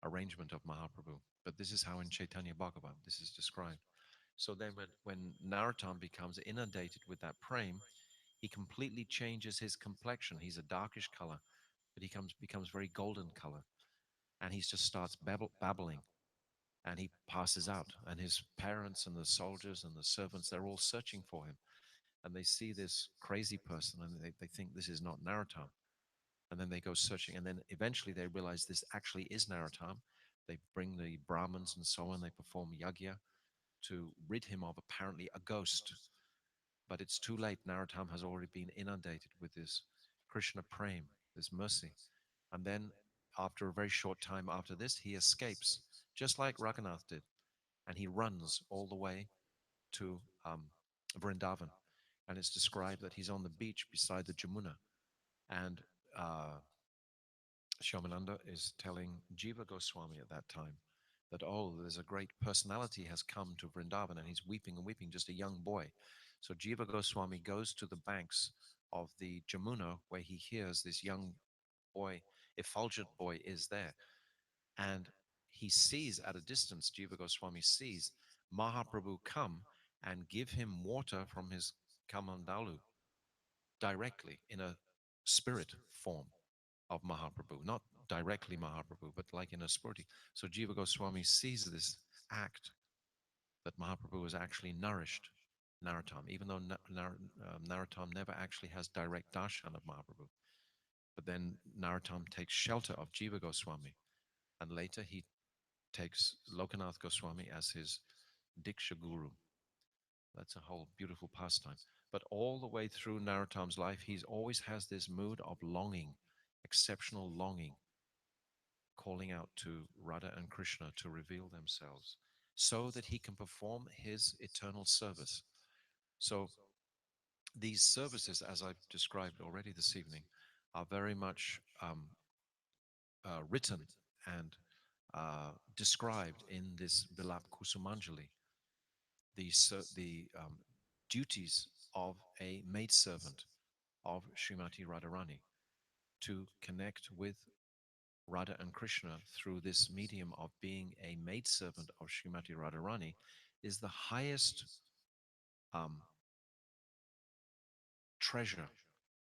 arrangement of Mahaprabhu. But this is how in Chaitanya Bhagavat this is described. So then when Narottam becomes inundated with that prem, he completely changes his complexion. He's a darkish color, but he becomes very golden color. And he just starts babbling, and he passes out. And his parents and the soldiers and the servants, they're all searching for him. And they see this crazy person and they think this is not Narottam. And then they go searching. And then eventually they realize this actually is Narottam. They bring the Brahmins and so on. They perform yagya to rid him of apparently a ghost. But it's too late. Narottam has already been inundated with this Krishna Prem, this mercy. And then, after a very short time after this, he escapes, just like Raghunath did. And he runs all the way to Vrindavan. And it's described that he's on the beach beside the Jamuna. And uh, Shomananda is telling Jiva Goswami at that time that, oh, there's a great personality has come to Vrindavan, and he's weeping and weeping, just a young boy. So Jiva Goswami goes to the banks of the Jamuna where he hears this young boy, effulgent boy, is there. And he sees at a distance, Jiva Goswami sees Mahaprabhu come and give him water from his kamandalu directly in a spirit form of Mahaprabhu, not directly Mahaprabhu, but like in a spurti. So Jiva Goswami sees this act that Mahaprabhu has actually nourished Narottam, even though Narottam never actually has direct darshan of Mahaprabhu. But then Narottam takes shelter of Jiva Goswami, and later he takes Lokanath Goswami as his Diksha Guru. That's a whole beautiful pastime. But all the way through Narottam's life, he always has this mood of longing, exceptional longing, calling out to Radha and Krishna to reveal themselves so that he can perform his eternal service. So these services, as I've described already this evening, are very much written and described in this Vilap Kusumanjali, the duties of a maidservant of Srimati Radharani to connect with Radha and Krishna through this medium of being a maidservant of Srimati Radharani is the highest um, treasure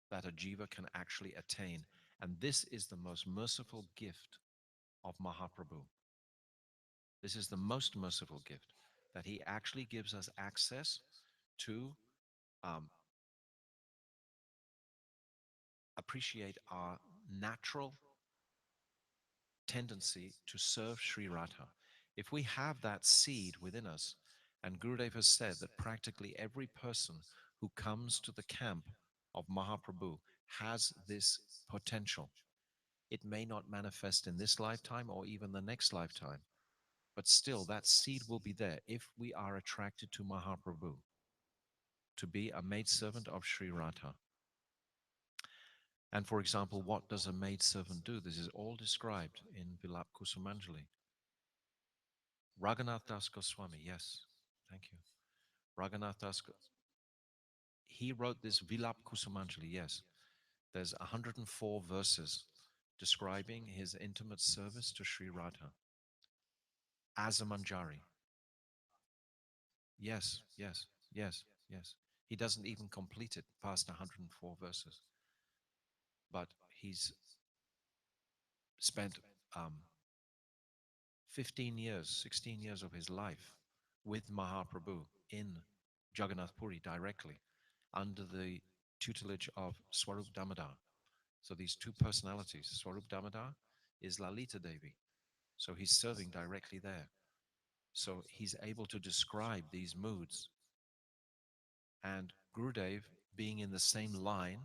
that a jiva can actually attain. And this is the most merciful gift of Mahaprabhu. This is the most merciful gift that he actually gives us access to um, appreciate our natural tendency to serve Sri Radha. If we have that seed within us, and Gurudev has said that practically every person who comes to the camp of Mahaprabhu has this potential. It may not manifest in this lifetime or even the next lifetime, but still that seed will be there if we are attracted to Mahaprabhu, to be a maidservant of Sri Radha. And for example, what does a maidservant do? This is all described in Vilap Kusumanjali. Raghunath Das Goswami, yes, thank you. Raghunath Das, he wrote this Vilap Kusumanjali, yes. There's 104 verses describing his intimate service to Sri Radha as a manjari. Yes, yes, yes, yes. He doesn't even complete it past 104 verses. But he's spent um, 15 years, 16 years of his life with Mahaprabhu in Jagannath Puri directly under the tutelage of Swarup Damodar. So these two personalities, Swarup Damodar is Lalita Devi. So he's serving directly there. So he's able to describe these moods. And Gurudev being in the same line,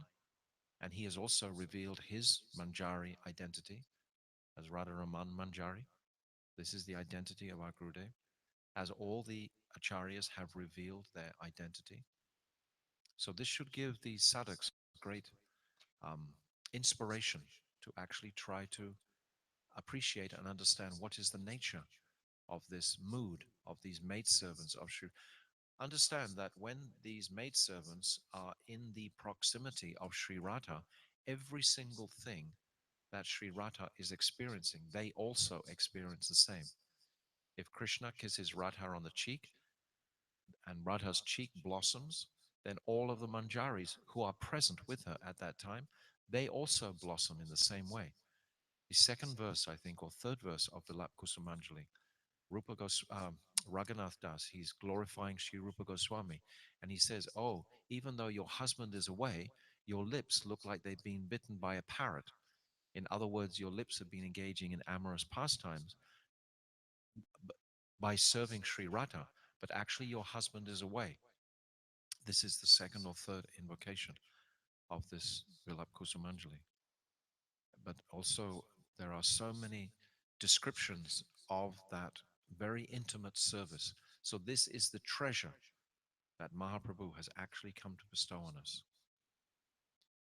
and he has also revealed his Manjari identity as Radharaman Manjari. This is the identity of our Gurudev, as all the acharyas have revealed their identity. So this should give the sadhaks great um, inspiration to actually try to appreciate and understand what is the nature of this mood of these maidservants of Sri. Understand that when these maidservants are in the proximity of Sri Radha, every single thing that Sri Radha is experiencing, they also experience the same. If Krishna kisses Radha on the cheek and Radha's cheek blossoms, then all of the manjaris who are present with her at that time, they also blossom in the same way. The second verse, I think, or third verse of the Lap Kusumanjali, Raghunath Das, he's glorifying Sri Rupa Goswami, and he says, "Oh, even though your husband is away, your lips look like they've been bitten by a parrot. In other words, your lips have been engaging in amorous pastimes by serving Sri Radha, but actually your husband is away." This is the second or third invocation of this Vilap Kusumanjali. But also, there are so many descriptions of that very intimate service. So, this is the treasure that Mahaprabhu has actually come to bestow on us.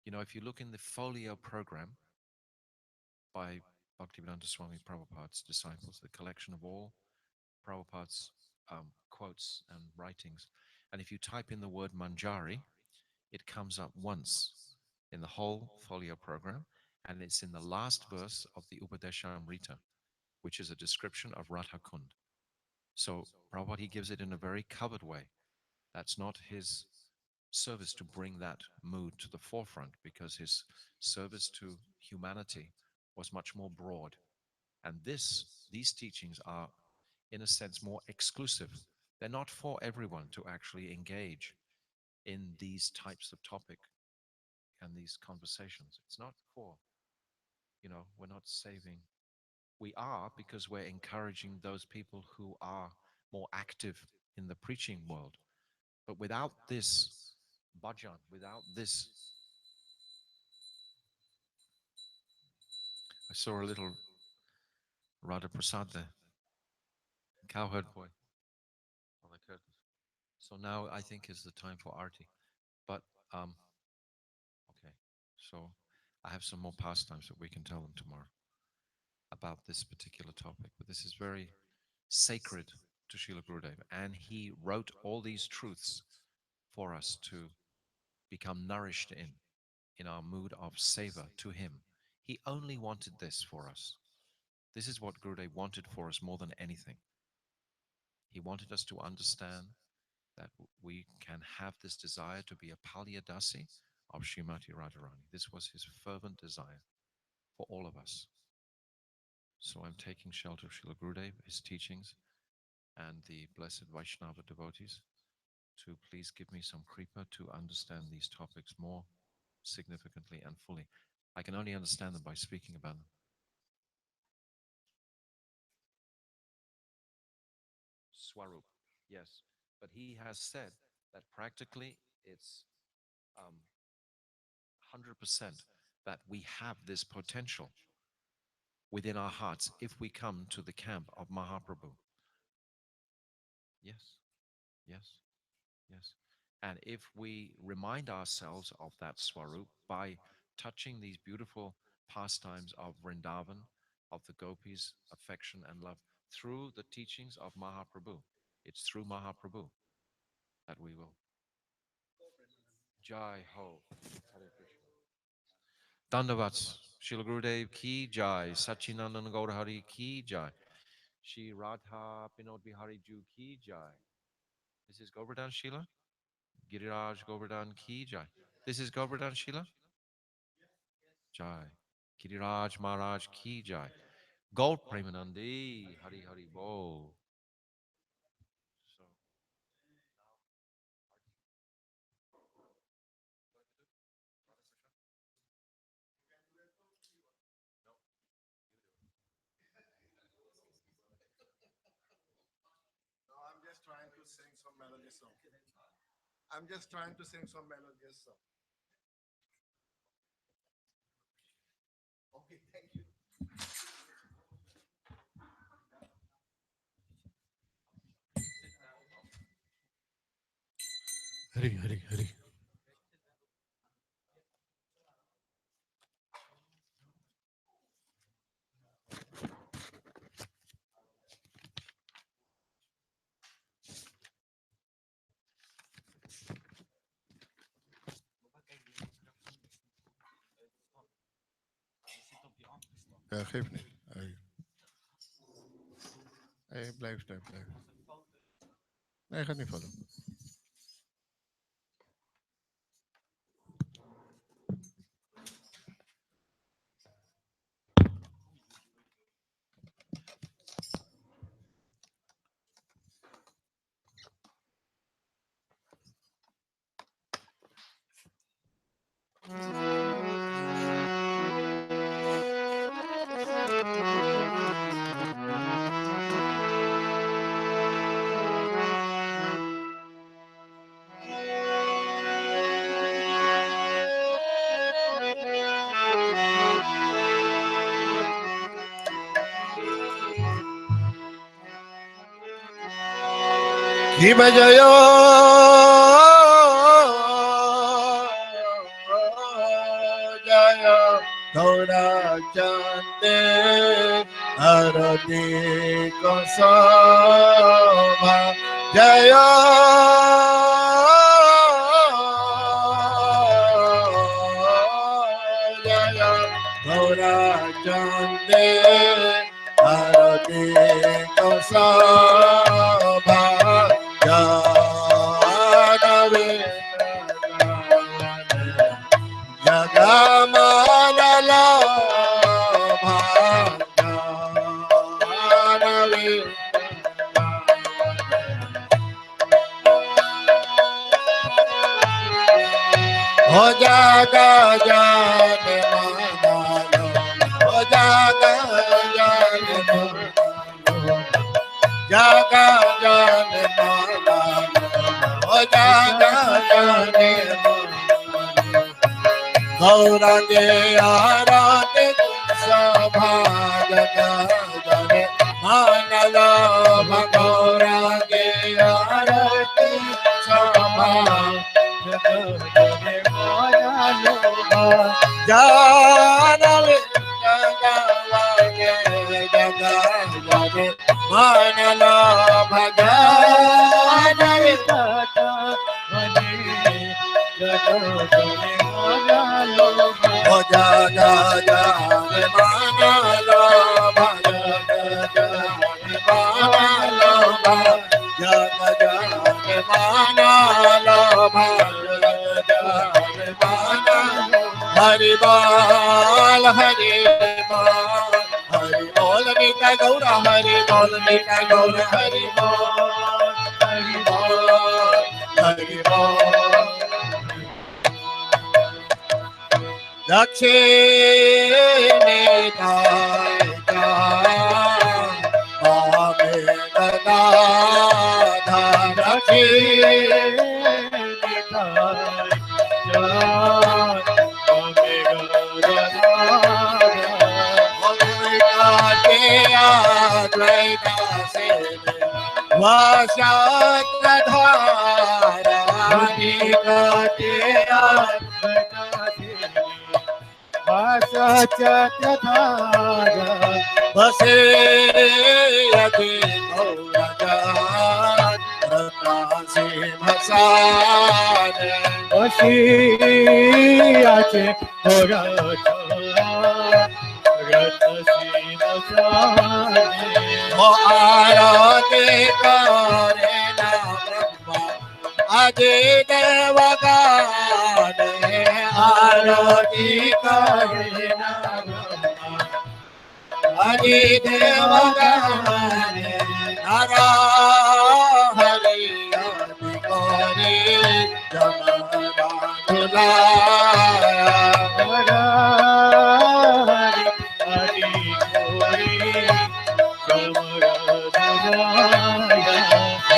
You know, if you look in the folio program by Bhaktivedanta Swami Prabhupada's disciples, the collection of all Prabhupada's quotes and writings, and if you type in the word Manjari, it comes up once in the whole folio program, and it's in the last verse of the Upadeshamrita, which is a description of Radha Kund. So Prabhupada, he gives it in a very covered way. That's not his service to bring that mood to the forefront, because his service to humanity was much more broad. And these teachings are, in a sense, more exclusive. They're not for everyone to actually engage in these types of topic and these conversations. It's not for, we're not saving. We are, because we're encouraging those people who are more active in the preaching world. But without this bhajan, without this, I saw a little Radha Prasad there, cowherd boy. Oh, my goodness. So now I think is the time for arti. But okay, so I have some more pastimes that we can tell them tomorrow about this particular topic. But this is very sacred to Srila Gurudev, and he wrote all these truths for us to become nourished in our mood of seva to him. He only wanted this for us. This is what Gurudev wanted for us more than anything. He wanted us to understand that we can have this desire to be a Palyadasi of Srimati Radharani. This was his fervent desire for all of us. So I'm taking shelter of Srila Gurudev, his teachings, and the blessed Vaishnava devotees to please give me some kripa to understand these topics more significantly and fully. I can only understand them by speaking about them. Swarup, yes. But he has said that practically it's 100% that we have this potential within our hearts if we come to the camp of Mahaprabhu. Yes, yes, yes. And if we remind ourselves of that Swarup by touching these beautiful pastimes of Vrindavan, of the gopis' affection and love, through the teachings of Mahaprabhu, it's through Mahaprabhu that we will. Jai Ho. Hare Krishna. Dandavats. Srila Gurudev ki jai. Sachinandan Gaurahari ki jai. Shri Radha Pinod Bihari Ju ki jai. This is Govardhan Sheila. Giriraj Govardhan ki jai. This is Govardhan Sheila. Jai. Giriraj Maharaj ki jai. Gaur Premanandi. Hari Hari Bol. So, No, I'm just trying to sing some melody song. I'm just trying to sing some melodious song. Okay, thank you. Hari, Hari, Hari. Ja, geeft niet. Hij blijft daar, blijft. Nee, hij gaat niet vallen. Ki bajayo jaya Gaura Chande Arati Kosama Jaya Jaya Gaura Chande Arati Kosama Janavi Jagamanala Janavi O Jaga Jane Manalo O Jaga Jane Manalo Jaga Jane Manalo O Jaga Jane Manalo Gaurange Arate Sabha Jaga Jane Manalo Gaurange Arate Sabha Janale Jagavage Jagavage Manala Bhajanale Tata Mani Jagavage O Jaga Jagavage Manala Bhajanale Manala Bhajanale Manala Bhajanale Hari Bol, Hari Bol, Hari Bol, Mita Gaura, Hari Bol, Mita Gaura, Hari Bol, Hari Bol, Hari Bol. Dakshini Taita, Ame Dada, Dakshini Taita. Base yadi Gaurajan Ratasi Bhasane Basi yache Gaurajan Ratasi Bhasane O Arati Kare Na Brahma Adi Devagane आरती करे हरि देव गणे नारा हरि आरती करे Jagannath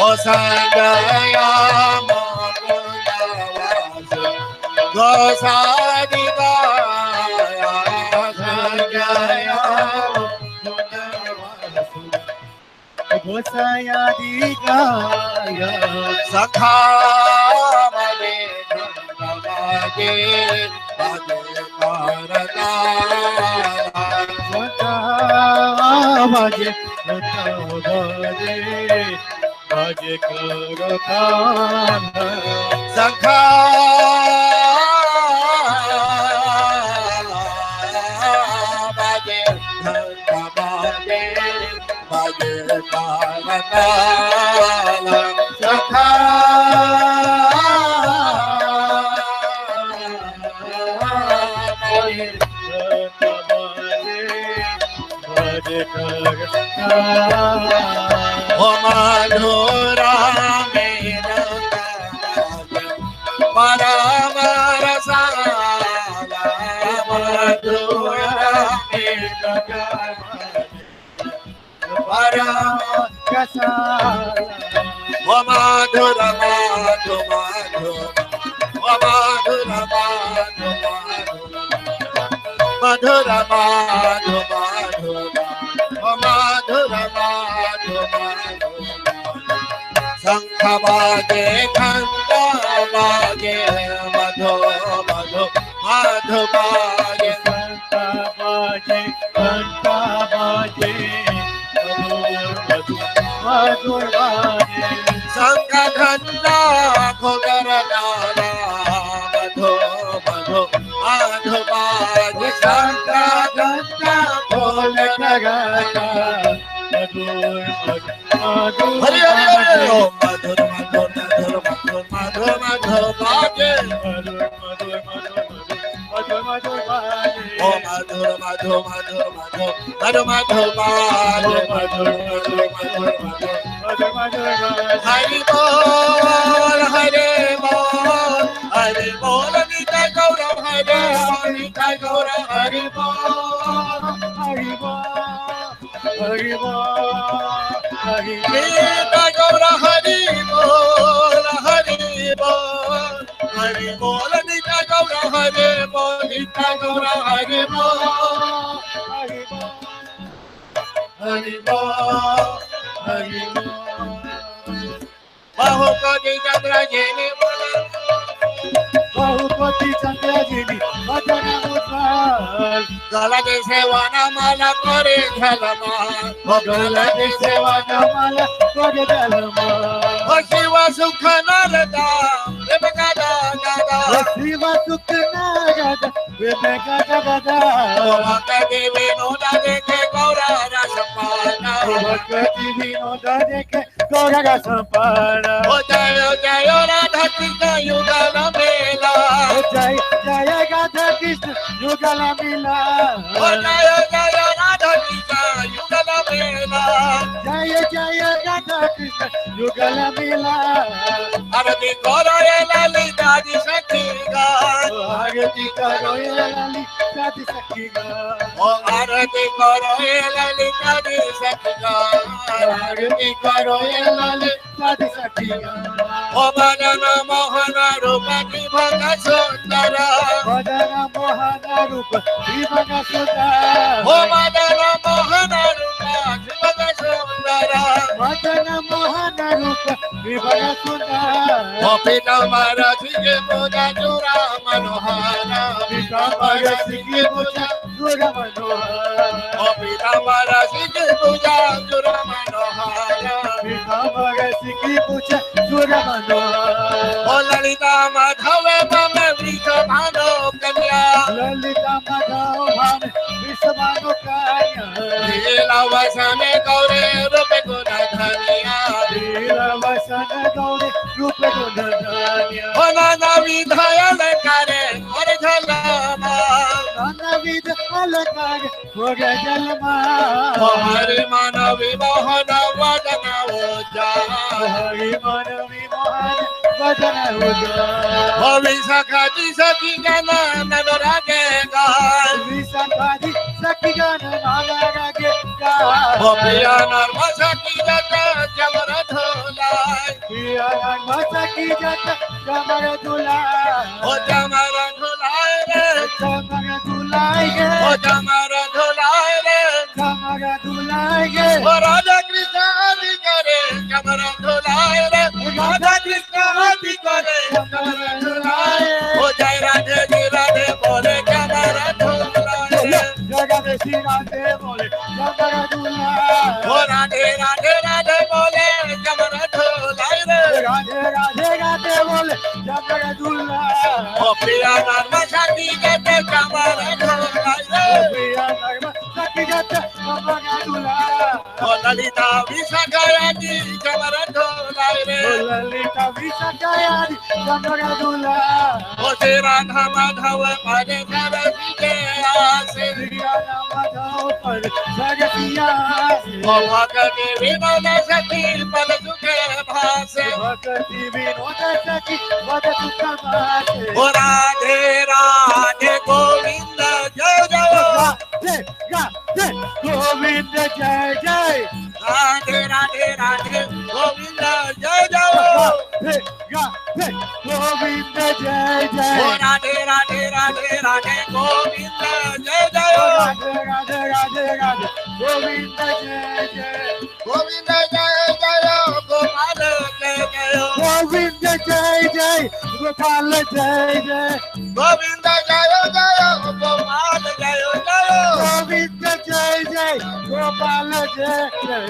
Gosaya Gosadivaya Sanjaya Gosaya Digaya Sakha Mane Dhammaje Bhage Karana Sakha Mane Dhammaje Bhage Karana Sakha Bhage Dhammaje Bhage Karana Sakha Om Madhura Mera Paramarasa Madhura Mera Paramarasa Om Madhura Madhu Madhu Om Madhura Madhu Madhura Madhu Madhu Madhura Madhu Madhu Sankha Bhage Khanda Bhage Madhu Madhu Madhu Bhage Sankha Bhage Khanda Bhage Madhu Madhu Bhage Sankha Khanda Khogara Dala Madhu Madhu Madhu Bhage Sankha Khanda Khogara Dala Hari Hari Hari Om Madhur Madhur Madhur Madhur Madhur Madhur Bhage Madhur Madhur Bhage Om Madhur Madhur Madhur Madhur Madhur Madhur Bhage Madhur Madhur Madhur Madhur Madhur Madhur Bhage Hari Bol Hari Bol Hari Bol Nitai Gaura Hari Bol Nitai Gaura Hari Bol Hari Bol Hari Bol Hari Nitai Gaura Hari Bol Hari Bol Hari Bol Nitai Gaura Hari Bol Nitai Gaura Hari Bol Hari Bol Hari Bol Hari Bol Bahupati Chandra Jini Bahupati Chandra Jini Bhajana Mudral Galati Sevana Mala Kore Dhalama Galati Sevana Mala Kore Dhalama Shiva Sukha Narada Vivekada Gada Shiva Sukha Narada Vivekada Gada Bhakti Vinoda Dekhe Gaura Rasapana Bhakti Vinoda Dekhe Gaura Rasapana Jaya Jaya Radha Krishna Yugala Mela Jaya Jaya Radha Krishna Yugala Mela Jaya Jaya Radha Krishna Yugala Mela Jaya Jaya Radha Krishna Yugala Mela Arati Karo Lalita Di Sakhiga Arati Karo Lalita Di Sakhiga Arati Karo Lalita Di Sakhiga Arati Karo Lalita Di Sakhiga Madana Mohana Rupa Divaka Sundara Madana Mohana Rupa Divaka Sundara Madana Mohana Rupa Divaka Sundara Madana Mohana Rupa Divaka Sundara Pita Marathi Puja Jura Manohara Pita Marathi Puja Jura Manohara Pita Marathi Puja Jura Manohara Pita Marathi Puja Jura Manohara Lalita Madhava Mame Vrishabhano Kanya Lalita Madhava Mame Vrishabhano Kanya Leela Vasane Gaure Rupe Gunadhaniya Leela Vasane Gaure Rupe Gunadhaniya Nana Vidhaya Lekare Hare kage hoge jalma Hari Manavi Mohana Vadana Uja Hari manavi mohan vadana uja Hovi Sakati Sati Gana Nadarage Gai Visakadi sakigana nagarage ga Hopiya Narma Sati Gata Jamara Dholai Piyaran masaki jata jamara dulai O Jamara Dholai Re jamara dulai ge O Jamara Dholai Re jamara dulai ge O Radha Krishna Adi Kare Jamara Dholai Re Radha Krishna Adi Kare Jamara Dholai O Jai Radhe Ji Radhe Bole Jamara Dholai Re Jagade sirande bole jamara dulai O Radhe Radhe Radhe Bole Jamara Dholai Re Radhe radhe radhe bole jamara dulai O Priya Narma Sati Gate Jamara Dholai Re Piyaran masaki jata jamara dulai O Lalita Visakayati Jamara Dholai Re Lalita visakayadi jamara dulai O Sri Radha Madhava Pade Kara Vijayase Sriyana madhav par jagatiya O Bhakti Vinod Sati Pad Sukhe Bhase Bhakti vinoda saki vadatu kamase O Radhe Radhe Govinda Jai Jai Radhe Govind jai jai Radhe Radhe Radhe Govinda Jai Jai Radhe Govind jai jai O Radhe Radhe Radhe Radhe Govinda Jai Jai Radhe Radhe Radhe Radhe Govind jai jai Govinda Jai Jai Gopal Jai Jai Govind jai jai Gopal jai jai Govinda Jai Jai Gopal Jai Jai Govind jai jai Gopal jai jai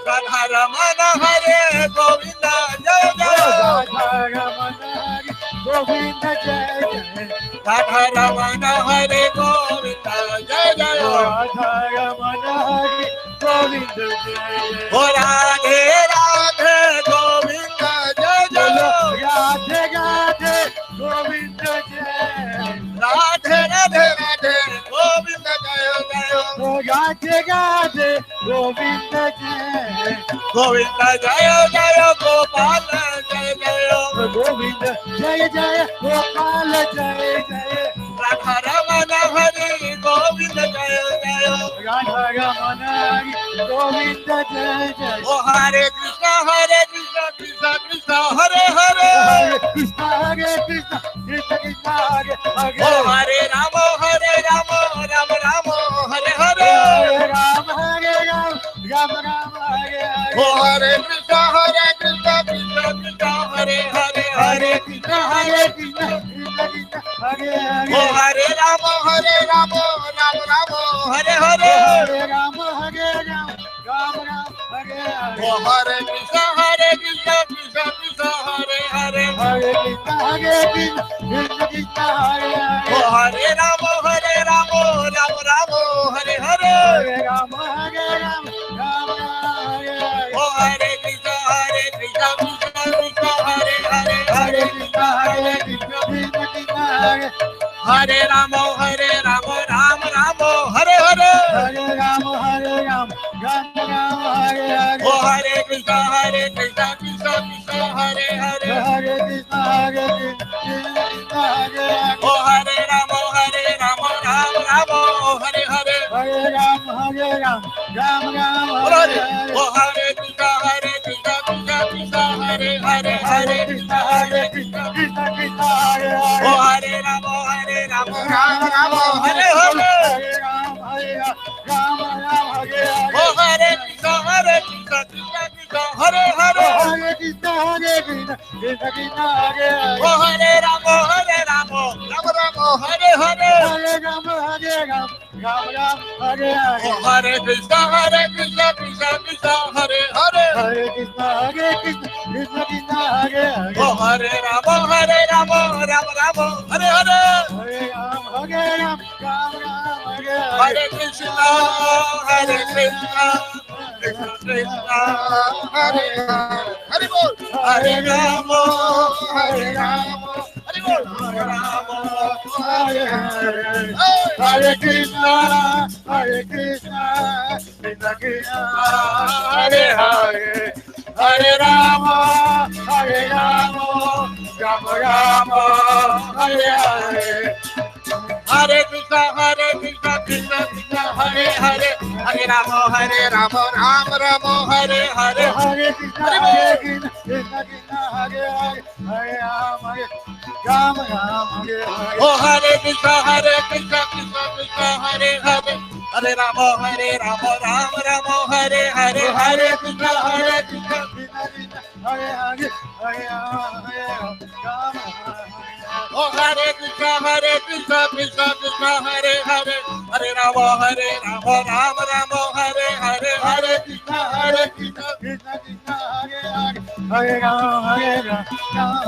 Radha Ramana Hare Govinda Jai Jai Radha Ramana Hari Govind jai jai Radha Ramana Hare Govinda Jai Jai Radha Ramana Hari Govind jai jai O Radhe Radhe Govinda Jai Jai Radhe Radhe Govind jai Radhe Radhe Radhe Govinda Jai Jai Radhe Radhe Govind jai Govinda Jai Jai Gopal Jai Jai Govind jai jai Gopal jai jai Radha Ramana Hare Govinda Jai Jai Radha Ramana Hari Govind jai jai O Hare Krishna Krishna Krishna Hare Hare Hare Krishna Krishna Krishna Hare Hare O Hare Rama Rama Rama Hare Hare Hare Ram Hare Ram Ram Ram Hare O Hare Hare Krishna Krishna Krishna Hare Hare Hare Krishna Krishna Krishna Hare O Hare Hare Rama Rama Rama Hare Hare Hare Ram Hare Ram Ram Ram Hare O Hare Hare Krishna Krishna Krishna Hare Hare Hare Krishna Krishna Krishna Hare O Hare Hare Rama Rama Rama Hare Hare Hare Ram Hare Ram Ram Ram Hare Hare O Hare Krishna Krishna Krishna Hare Hare Hare Krishna Krishna Krishna Hare Hare Rama Rama Rama Hare Hare Hare Ram Hare Ram Ram Ram Hare Hare O Hare Krishna Krishna Krishna Hare Hare Hare Krishna Krishna Krishna Hare Hare O Hare Rama Rama Rama Hare Hare Hare Ram Hare Ram Ram Ram Hare Hare O Hare Krishna Krishna Krishna Hare Hare Hare Krishna Krishna Krishna Hare Hare O Hare Rama Rama Rama Hare Hare Hare Ram Hare Ram Ram Hare Hare O Hare Krishna Krishna Krishna Hare Hare Hare Krishna Krishna Krishna Hare O Hare Hare Rama Rama Rama Hare Hare Hare Ram Hare Ram Ram Ram Hare Hare O Hare Krishna Krishna Krishna Hare Hare Hare Krishna Krishna Krishna Hare Hare O Hare Rama Rama Rama Hare Hare Hare Ram Hare Ram Ram Ram Hare Hare Hare Krishna Krishna Krishna Hare Hare Hare Bol Hare Rama Hare Rama Hare Bol Hare Rama Hare Hare Hare Krishna, Hare Krishna, Krishna Krishna, Hare Hare, Hare Rama, Hare Rama, Rama Rama, Hare Hare. Hare Krishna, Krishna Krishna, Hare Hare, Hare Rama, Rama Rama, Hare Hare. Hare Krishna, Krishna Krishna, Hare Hare, Hare Rama, Rama Rama, Hare Hare. Oh Hare Krishna, Krishna Krishna, Hare Hare, Hare Rama, Rama Rama, Hare Hare. Hare Krishna, Krishna Krishna, Hare Hare, Hare Rama, Rama Rama. Oh Hare Krishna, Krishna Krishna, Hare Hare, Hare Rama, Rama Rama, Hare Hare. Hare Krishna, Krishna Krishna, Hare Hare, Hare Rama, Rama.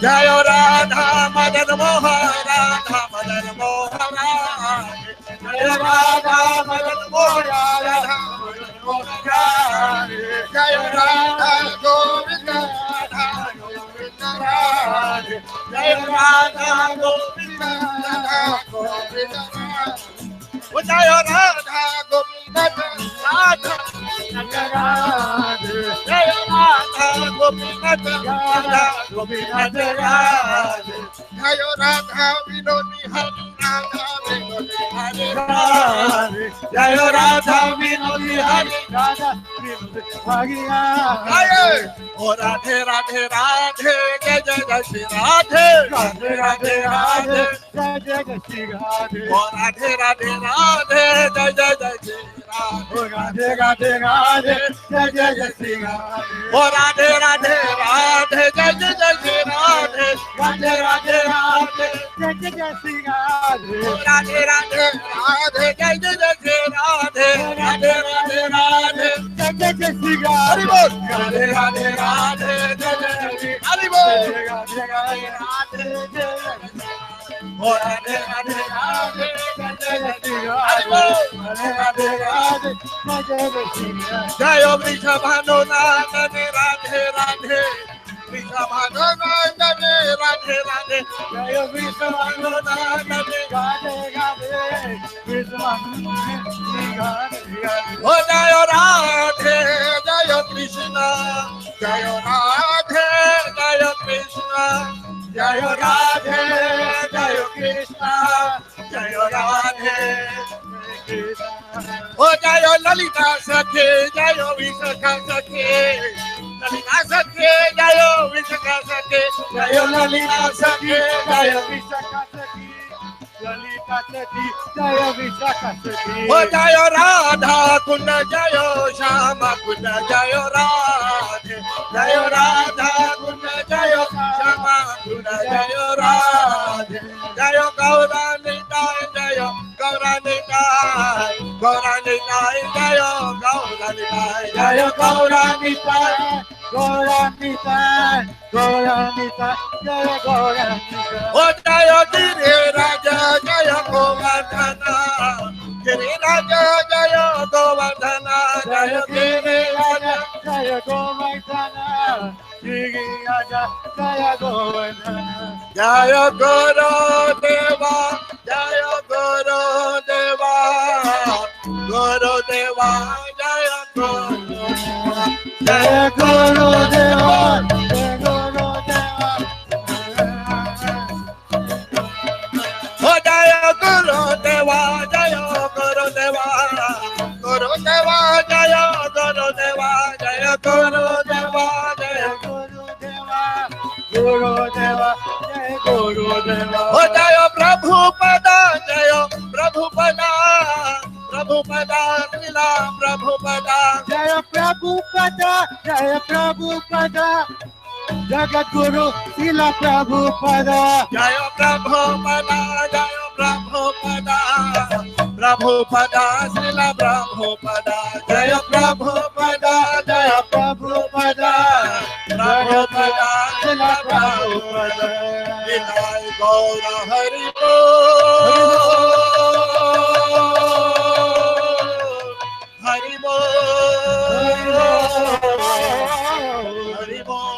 Jaya Radha Madan Mohan, Radha Madan Mohan, Jaya Radha Madan Mohan, Radha Madan Mohan, Jaya Radha Govinda, Radha Govinda, Jaya Radha Govinda, Radha Govinda, Jaya Radha Govinda, Radha Govinda, Jaya Radha Govinda, Radha Govinda, Jaya Radha Vinodi Hari, Radha Vinodi Hari, Radha, Jaya Radha Vinodi Hari, Radha Vinodi Hari. Oh Radhe Radhe Radhe, Jai Jai Jai Shri Radhe, Radhe Radhe Radhe, Jai Jai Jai Shri Radhe. Oh Radhe Radhe Radhe, Jai Jai Jai Shri Radhe. Oh Radhe Radhe Radhe, Jai Jai Jai Shri Radhe. Oh Radhe Radhe Radhe, Jai Jai Jai Shri Radhe. Radhe Radhe Radhe, Jai Jai Jai Shri Radhe. Oh Radhe Radhe Radhe, Jai Jai Jai Shri Radhe. Radhe Radhe Radhe, Jai Jai Jai Shri Radhe. Radhe Radhe Radhe, Jai Jai Jai Shri Radhe. Radhe Radhe Radhe, Jai Jai Jai. Oh Radhe Radhe Radhe, Jai Jai Jai Shri Radhe. Radhe Radhe Radhe, Jai Jai Jai Shri Radhe. Jai Vrishabhanu Nandane, Radhe Radhe. Vrishabhanu Nandane, Radhe Radhe. Jai Vrishabhanu Nandane, Radhe Radhe. Vrishabhanu Nandane, Radhe Radhe. Oh Jai Radhe, Jai Krishna, Jai Radhe, Jai Krishna, Jai Radhe, Jai Krishna, Jai Radhe, Jai Krishna. Oh Jai Lalita Sakhi, Jai Vishakha Sakhi, Lalita Sakhi, Jai Vishakha Sakhi, Jai Lalita Sakhi, Jai Vishakha Sakhi, Lalita Sakhi, Jai Vishakha Sakhi. Oh Jai Radha Kunda, Jai Shama Kunda, Jai Radhe, Jai Radha Kunda, Jai Shama Kunda, Jai Radhe, Jai Gaurani Dai, Jai Gaurani Dai, Gaurani Dai, Jai Gaurani Dai, Jai Gaurani Dai, Gaurani Dai, Gaurani Dai, Jai Gaurani Dai. Oh Jai Giri Raja, Jai Govardhana, Giri Raja, Jai Govardhana, Jai Giri Raja, Jai Govardhana, Giri Raja, Jai Govardhana. Jai Guru Deva, Jai Guru Deva, Guru Deva, Jai Guru Deva, Jai Guru Deva, Jai Guru Deva. Oh Jai Guru Deva, Jai Guru Deva, Guru Deva, Jai Guru Deva, Jai Guru Deva, Jai Guru Deva, Guru Deva, Jai Guru Deva. Oh Jai Prabhupada, Jai Prabhupada, Prabhupada, Srila Prabhupada, Jai Prabhupada, Jai Prabhupada. Jagat Guru Srila Prabhupada, Jaya Prabhupada, Jaya Prabhupada, Prabhupada, Srila Prabhupada, Jaya Prabhupada, Jaya Prabhupada, Prabhupada, Srila Prabhupada. Nitay Gaura Hari Bol, Hari Bol, Hari Bol.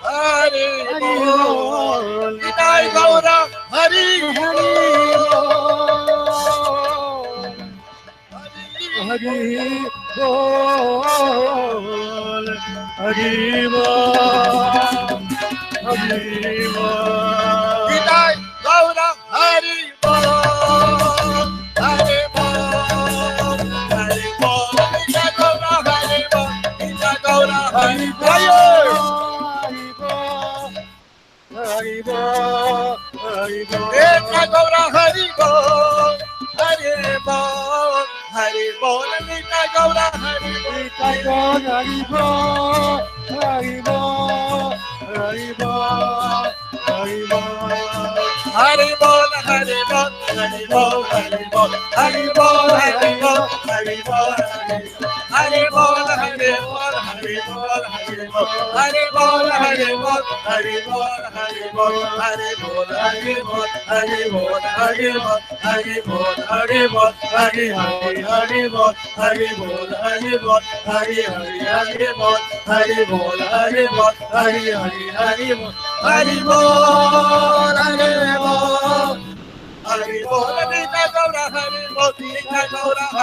Hari Bol, Nitay Gaura Hari Bol. Hari Bol, Hari Bol, Hari Bol. Nitai Gaura Hari Bol, Hari Bol, Hari Bol. Nitai Gaura Hari Bol, Nitai Gaura Hari Bol. Haribo, Haribo, Nitai Gaura Haribo, Haribo, Haribo, Nitai Gaura Haribo, Nitai Gaura Haribo, Haribo, Haribo, Haribo, Haribo, Haribo, Haribo, Haribo, Haribo, Haribo,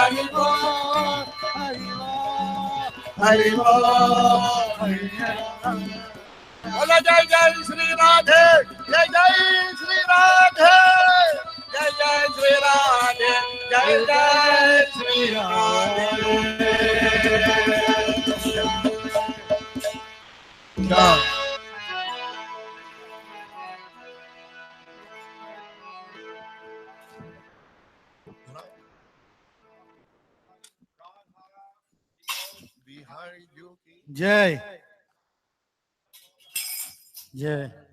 Haribo, Haribo, बोलो जय जय श्री राधे, जय जय श्री राधे, जय जय श्री राधे, जय जय Shri Radhe. Jai. Jai.